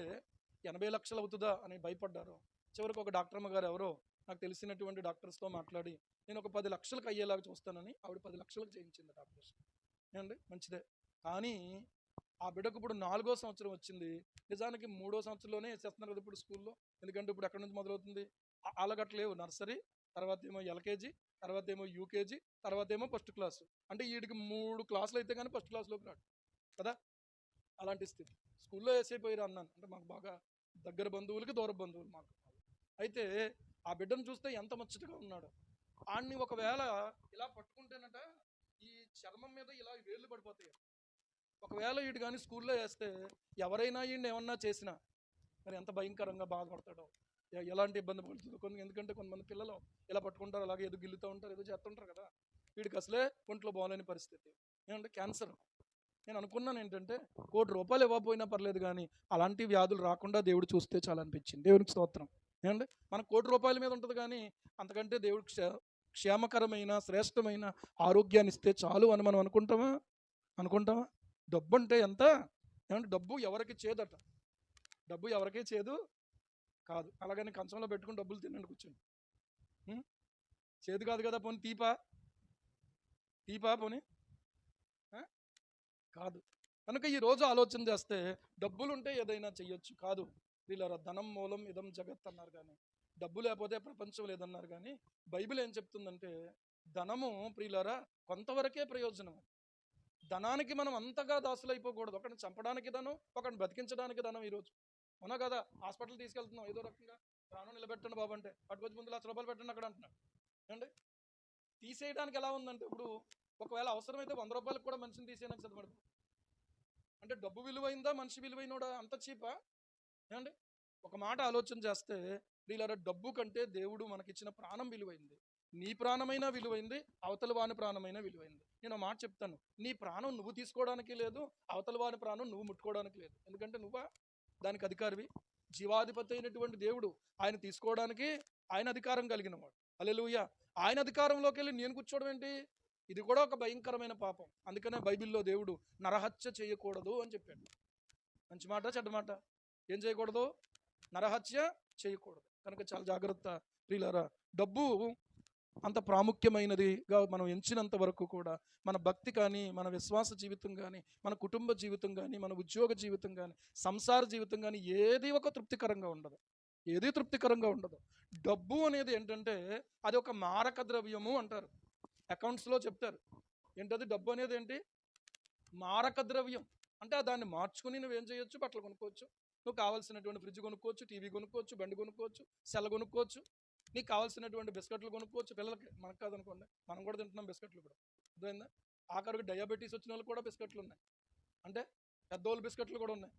80 లక్షలు అవుతుందా అని భయపడ్డారు. చివరికి ఒక డాక్టర్ అమ్మ గారు ఎవరో నాకు తెలిసినటువంటి డాక్టర్స్తో మాట్లాడి నేను ఒక 10 లక్షలకు అయ్యేలాగా చూస్తానని ఆవిడ 10 లక్షలకు చేయించింది ఆపరేషన్. ఏమండి, మంచిదే. కానీ ఆ బిడ్డకు ఇప్పుడు 4వ సంవత్సరం వచ్చింది. నిజానికి 3వ సంవత్సరంలోనే వేసేస్తున్నారు కదా ఇప్పుడు స్కూల్లో. ఎందుకంటే ఇప్పుడు ఎక్కడి నుంచి మొదలవుతుంది, అలాగట్లేవు. నర్సరీ, తర్వాత ఏమో ఎల్కేజీ, తర్వాత ఏమో యూకేజీ, తర్వాత ఏమో ఫస్ట్ క్లాసు. అంటే వీడికి 3 క్లాసులు అయితే కానీ ఫస్ట్ క్లాస్లోకి రాడు కదా. అలాంటి స్థితి. స్కూల్లో వేసైపోయారు అన్నాను. అంటే మాకు బాగా దగ్గర బంధువులకి దూర బంధువులు మాకు. అయితే ఆ బిడ్డను చూస్తే ఎంత ముచ్చటగా ఉన్నాడు. ఆడిని ఒకవేళ ఇలా పట్టుకుంటేనట ఈ చర్మం మీద ఇలా వేళ్ళు పడిపోతాయి. ఒకవేళ వీడు కానీ స్కూల్లో వేస్తే ఎవరైనా వీడిని ఏమన్నా చేసినా మరి ఎంత భయంకరంగా బాధపడతాడో, ఎలాంటి ఇబ్బంది పడుతుందో. ఎందుకంటే కొంతమంది పిల్లలు ఇలా పట్టుకుంటారు, అలాగే ఏదో గిల్లుతూ ఉంటారు, ఏదో చేస్తుంటారు కదా. వీడికి అసలే ఒంట్లో బాగోలేని పరిస్థితి. ఏమంటే క్యాన్సర్. నేను అనుకున్నాను ఏంటంటే, ₹1 కోటి ఇవ్వకపోయినా పర్లేదు కానీ అలాంటి వ్యాధులు రాకుండా దేవుడు చూస్తే చాలా అనిపించింది. దేవునికి స్తోత్రం. ఏమంటే మనకు ₹1 కోటి మీద ఉంటుంది కానీ అంతకంటే దేవుడు క్షేమకరమైన శ్రేష్టమైన ఆరోగ్యాన్ని ఇస్తే చాలు అని మనం అనుకుంటామా? డబ్బు అంటే ఎంత? ఏమంటే డబ్బు ఎవరికి చేదట. డబ్బు ఎవరికీ చేదు కాదు. అలాగని కంచంలో పెట్టుకుని డబ్బులు తినండి కూర్చొని. చేదు కాదు కదా. పోనీ తీపా పోనీ కాదు. కనుక ఈరోజు ఆలోచన చేస్తే డబ్బులు ఉంటే ఏదైనా చెయ్యొచ్చు. కాదు వీళ్ళరా, ధనం మూలం ఇదం జగత్ అన్నారు కానీ డబ్బు లేకపోతే ప్రపంచం లేదన్నారు. కానీ బైబిల్ ఏం చెప్తుందంటే ధనము ప్రియులారా కొంతవరకే ప్రయోజనం. ధనానికి మనం అంతగా దాసులైపోకూడదు. ఒకరిని చంపడానికి ధనం, ఒకరిని బతికించడానికి ధనం. ఈరోజు అవునా కదా, హాస్పిటల్ తీసుకెళ్తున్నాం ఏదో రకంగా ప్రాణం నిలబెట్టండి బాబు అంటే పట్టుకొచ్చి ముందు ₹1,00,000 పెట్టండి అక్కడ అంటున్నాడు. ఏమండి, తీసేయడానికి ఎలా ఉందంటే ఇప్పుడు ఒకవేళ అవసరమైతే ₹100 కూడా మనిషిని తీసేయడానికి సిద్ధపడదు. అంటే డబ్బు విలువైందా, మనిషి విలువైనోడా? అంత చీపా? ఏమండి, ఒక మాట ఆలోచన చేస్తే వీళ్ళ డబ్బు కంటే దేవుడు మనకిచ్చిన ప్రాణం విలువైంది. నీ ప్రాణమైనా విలువైంది, అవతల వాని ప్రాణమైనా విలువైంది. నేను ఒక మాట చెప్తాను, నీ ప్రాణం నువ్వు తీసుకోవడానికి లేదు, అవతల వాని ప్రాణం నువ్వు ముట్టుకోవడానికి లేదు. ఎందుకంటే నువ్వా దానికి అధికారివి. జీవాధిపతి అయినటువంటి దేవుడు ఆయన తీసుకోవడానికి ఆయన అధికారం కలిగిన వాడు. హల్లెలూయా. ఆయన అధికారంలోకి వెళ్ళి నేను కూర్చోవడం ఏంటి? ఇది కూడా ఒక భయంకరమైన పాపం. అందుకనే బైబిల్లో దేవుడు నరహత్య చేయకూడదు అని చెప్పాడు. మంచి మాట చెడ్డ మాట? ఏం చేయకూడదు? నరహత్య చేయకూడదు. కనుక చాలా జాగ్రత్త ప్రియులారా. డబ్బు అంత ప్రాముఖ్యమైనదిగా మనం ఎంచినంత వరకు కూడా మన భక్తి కానీ, మన విశ్వాస జీవితం కానీ, మన కుటుంబ జీవితం కానీ, మన ఉద్యోగ జీవితం కానీ, సంసార జీవితం కానీ ఏది ఒక తృప్తికరంగా ఉండదు. ఏది తృప్తికరంగా ఉండదు. డబ్బు అనేది ఏంటంటే అది ఒక మారక ద్రవ్యము అంటారు. అకౌంట్స్లో చెప్తారు. ఏంటది? డబ్బు అనేది ఏంటి? మారక ద్రవ్యం. అంటే దాన్ని మార్చుకుని నువ్వేం చేయొచ్చు? బట్టలు కొనుక్కోవచ్చు, నువ్వు కావాల్సినటువంటి ఫ్రిడ్జ్ కొనుక్కోవచ్చు, టీవీ కొనుక్కోవచ్చు, బండి కొనుక్కోవచ్చు, సెల కొనుక్కోవచ్చు, నీకు కావాల్సినటువంటి బిస్కెట్లు కొనుక్కోవచ్చు. పిల్లలకి, మనకు కాదనుకోండి, మనం కూడా తింటున్నాం బిస్కెట్లు కూడా. అర్థమైందా? ఆఖరికి డయాబెటీస్ వచ్చిన వాళ్ళు కూడా బిస్కెట్లు ఉన్నాయి. అంటే పెద్దోళ్ళు బిస్కెట్లు కూడా ఉన్నాయి.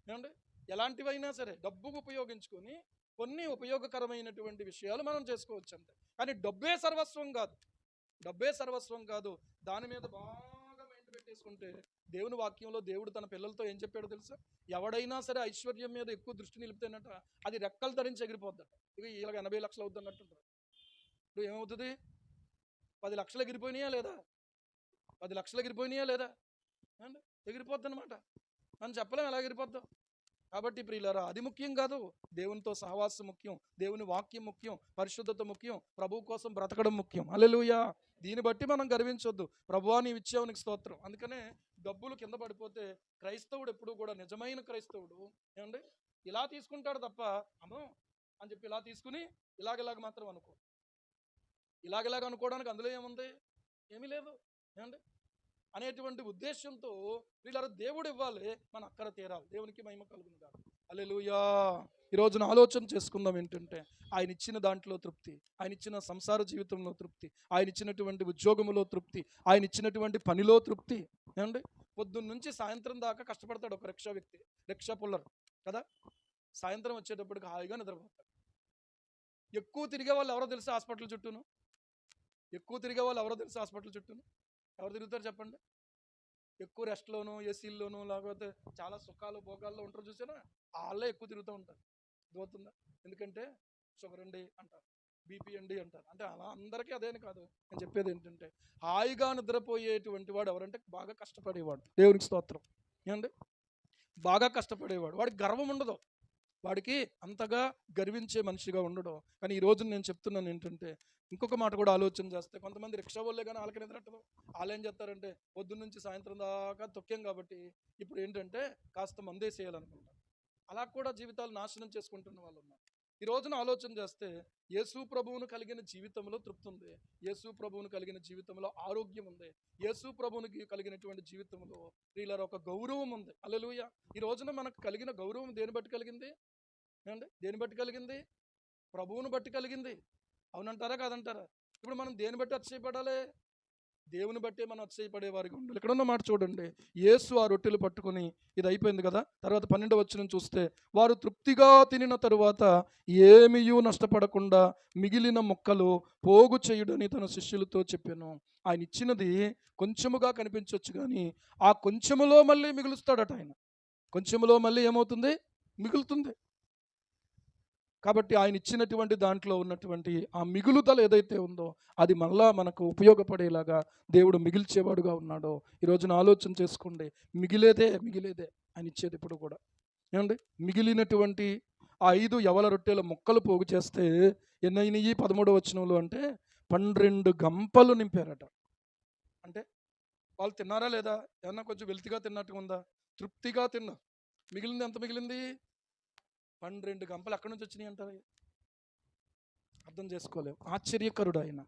ఏమంటే ఎలాంటివైనా సరే డబ్బు ఉపయోగించుకొని కొన్ని ఉపయోగకరమైనటువంటి విషయాలు మనం చేసుకోవచ్చు అంతే. కానీ డబ్బే సర్వస్వం కాదు. డబ్బే సర్వస్వం కాదు. దాని మీద బాగా మైండ్ పెట్టేసుకుంటే దేవుని వాక్యంలో దేవుడు తన పిల్లలతో ఏం చెప్పాడో తెలుసా? ఎవడైనా సరే ఐశ్వర్యం మీద ఎక్కువ దృష్టి నిలిపితేనట అది రెక్కలు ధరించి ఎగిరిపోద్దట. ఇవి ఇలాగ 80 లక్షలు అవుద్ది అన్నట్టుంటారు. ఇప్పుడు ఏమవుతుంది? 10 లక్షలు ఎగిరిపోయినాయా లేదా? 10 లక్షలు ఎగిరిపోయినాయా లేదా? అండి, ఎగిరిపోద్ది అనమాట. మనం చెప్పలేం ఎలా ఎగిరిపోద్దాం. కాబట్టి ప్రియులారా, అది ముఖ్యం కాదు. దేవునితో సహవాసం ముఖ్యం, దేవుని వాక్యం ముఖ్యం, పరిశుద్ధత ముఖ్యం, ప్రభువు కోసం బ్రతకడం ముఖ్యం. హల్లెలూయా. దీన్ని బట్టి మనం గర్వించొద్దు. ప్రభువా నీవు ఇచ్చావు, నీకు స్తోత్రం. అందుకనే డబ్బులు కింద పడిపోతే క్రైస్తవుడు ఎప్పుడు కూడా, నిజమైన క్రైస్తవుడు ఏమండి, ఇలా తీసుకుంటాడు తప్ప అమ్మో అని చెప్పి ఇలా తీసుకుని ఇలాగ మాత్రం అనుకో. ఇలాగ అనుకోవడానికి అందులో ఏముంది? ఏమీ లేదు. ఏమండి అనేటువంటి ఉద్దేశంతో వీళ్ళ దేవుడు ఇవ్వాలి, మన అక్కర తీరాలి. దేవునికి మహిమ కలుగును గాక. హల్లెలూయా. ఈ రోజున ఆలోచన చేసుకుందాం ఏంటంటే, ఆయన ఇచ్చిన దాంట్లో తృప్తి, ఆయన ఇచ్చిన సంసార జీవితంలో తృప్తి, ఆయన ఇచ్చినటువంటి ఉద్యోగంలో తృప్తి, ఆయన ఇచ్చినటువంటి పనిలో తృప్తి. ఏమండి పొద్దున్న నుంచి సాయంత్రం దాకా కష్టపడతాడు ఒక రిక్షా వ్యక్తి, రిక్షా పుల్లర్ కదా. సాయంత్రం వచ్చేటప్పటికి హాయిగా నిద్రపోతాడు. ఎక్కువ తిరిగే వాళ్ళు ఎవరో తెలుసా హాస్పిటల్ చుట్టూను? హాస్పిటల్ చుట్టూను ఎవరు తిరుగుతారు చెప్పండి? ఎక్కువ రెస్ట్లోను, ఏసీల్లోను, లేకపోతే చాలా సుఖాలు భోగాల్లో ఉంటారు చూసారా, వాళ్ళే ఎక్కువ తిరుగుతూ ఉంటారు. అర్థమవుతుందా? ఎందుకంటే షుగర్ అండి అంటారు, బీపీ అండి అంటారు. అంటే అలా అందరికీ అదేని కాదు. నేను చెప్పేది ఏంటంటే, హాయిగా నిద్రపోయేటువంటి వాడు ఎవరంటే బాగా కష్టపడేవాడు. దేవునికి స్తోత్రం. ఏమండి బాగా కష్టపడేవాడు, వాడికి గర్వం ఉండదు, వాడికి అంతగా గర్వించే మనిషిగా ఉండడు. కానీ ఈ రోజు నేను చెప్తున్నాను ఏంటంటే, ఇంకొక మాట కూడా ఆలోచన చేస్తే, కొంతమంది రిక్షా వాళ్ళే కానీ వాళ్ళకి నిద్రట్టదు. వాళ్ళు ఏం చేస్తారంటే పొద్దున్న నుంచి సాయంత్రం దాకా తొక్కాం కాబట్టి ఇప్పుడు ఏంటంటే కాస్త మందేసేయాలనుకుంటారు. అలా కూడా జీవితాలు నాశనం చేసుకుంటున్న వాళ్ళు ఉన్నారు. ఈ రోజున ఆలోచన చేస్తే, యేసు ప్రభువును కలిగిన జీవితంలో తృప్తి ఉంది, యేసు ప్రభువును కలిగిన జీవితంలో ఆరోగ్యం ఉంది, యేసు ప్రభువునికి కలిగినటువంటి జీవితంలో వీళ్ళ ఒక గౌరవం ఉంది. హల్లెలూయా. ఈ రోజున మనకు కలిగిన గౌరవం దేని బట్టి కలిగింది? దేని బట్టి కలిగింది? ప్రభువును బట్టి కలిగింది. అవునంటారా కాదంటారా? ఇప్పుడు మనం దేని బట్టి అతిశయపడాలి? దేవుని బట్టే మనం అతిశయపడే వారికి ఉండాలి. ఇక్కడ ఉన్న మాట చూడండి, యేసు ఆ రొట్టెలు పట్టుకుని, ఇది అయిపోయింది కదా, తర్వాత 12వ వచనం చూస్తే, వారు తృప్తిగా తినిన తరువాత ఏమీయూ నష్టపడకుండా మిగిలిన ముక్కలు పోగు చేయుడని తన శిష్యులతో చెప్పాను. ఆయన ఇచ్చినది కొంచెముగా కనిపించవచ్చు కానీ ఆ కొంచెములో మళ్ళీ మిగులుస్తాడట. ఆయన కొంచెములో మళ్ళీ ఏమవుతుంది? మిగులుతుంది. కాబట్టి ఆయన ఇచ్చినటువంటి దాంట్లో ఉన్నటువంటి ఆ మిగులుదల ఏదైతే ఉందో అది మళ్ళా మనకు ఉపయోగపడేలాగా దేవుడు మిగిల్చేవాడుగా ఉన్నాడో ఈ రోజున ఆలోచన చేసుకోండి. మిగిలేదే ఆయన ఇచ్చేది ఇప్పుడు కూడా. ఏమండి మిగిలినటువంటి ఆ 5 యవల రొట్టెల ముక్కలు పోగు చేస్తే ఎన్నైనయి? 13వ వచనంలో అంటే 12 గంపలు నింపారట. అంటే వాళ్ళు తిన్నారా లేదా? ఏమన్నా కొంచెం వెల్తిగా తిన్నట్టుగా ఉందా? తృప్తిగా తిన్నారు. మిగిలింది ఎంత మిగిలింది? 12 గంపలు. ఎక్కడి నుంచి వచ్చినాయి అంటారు? అర్థం చేసుకోలేము. ఆశ్చర్యకరుడు ఆయన.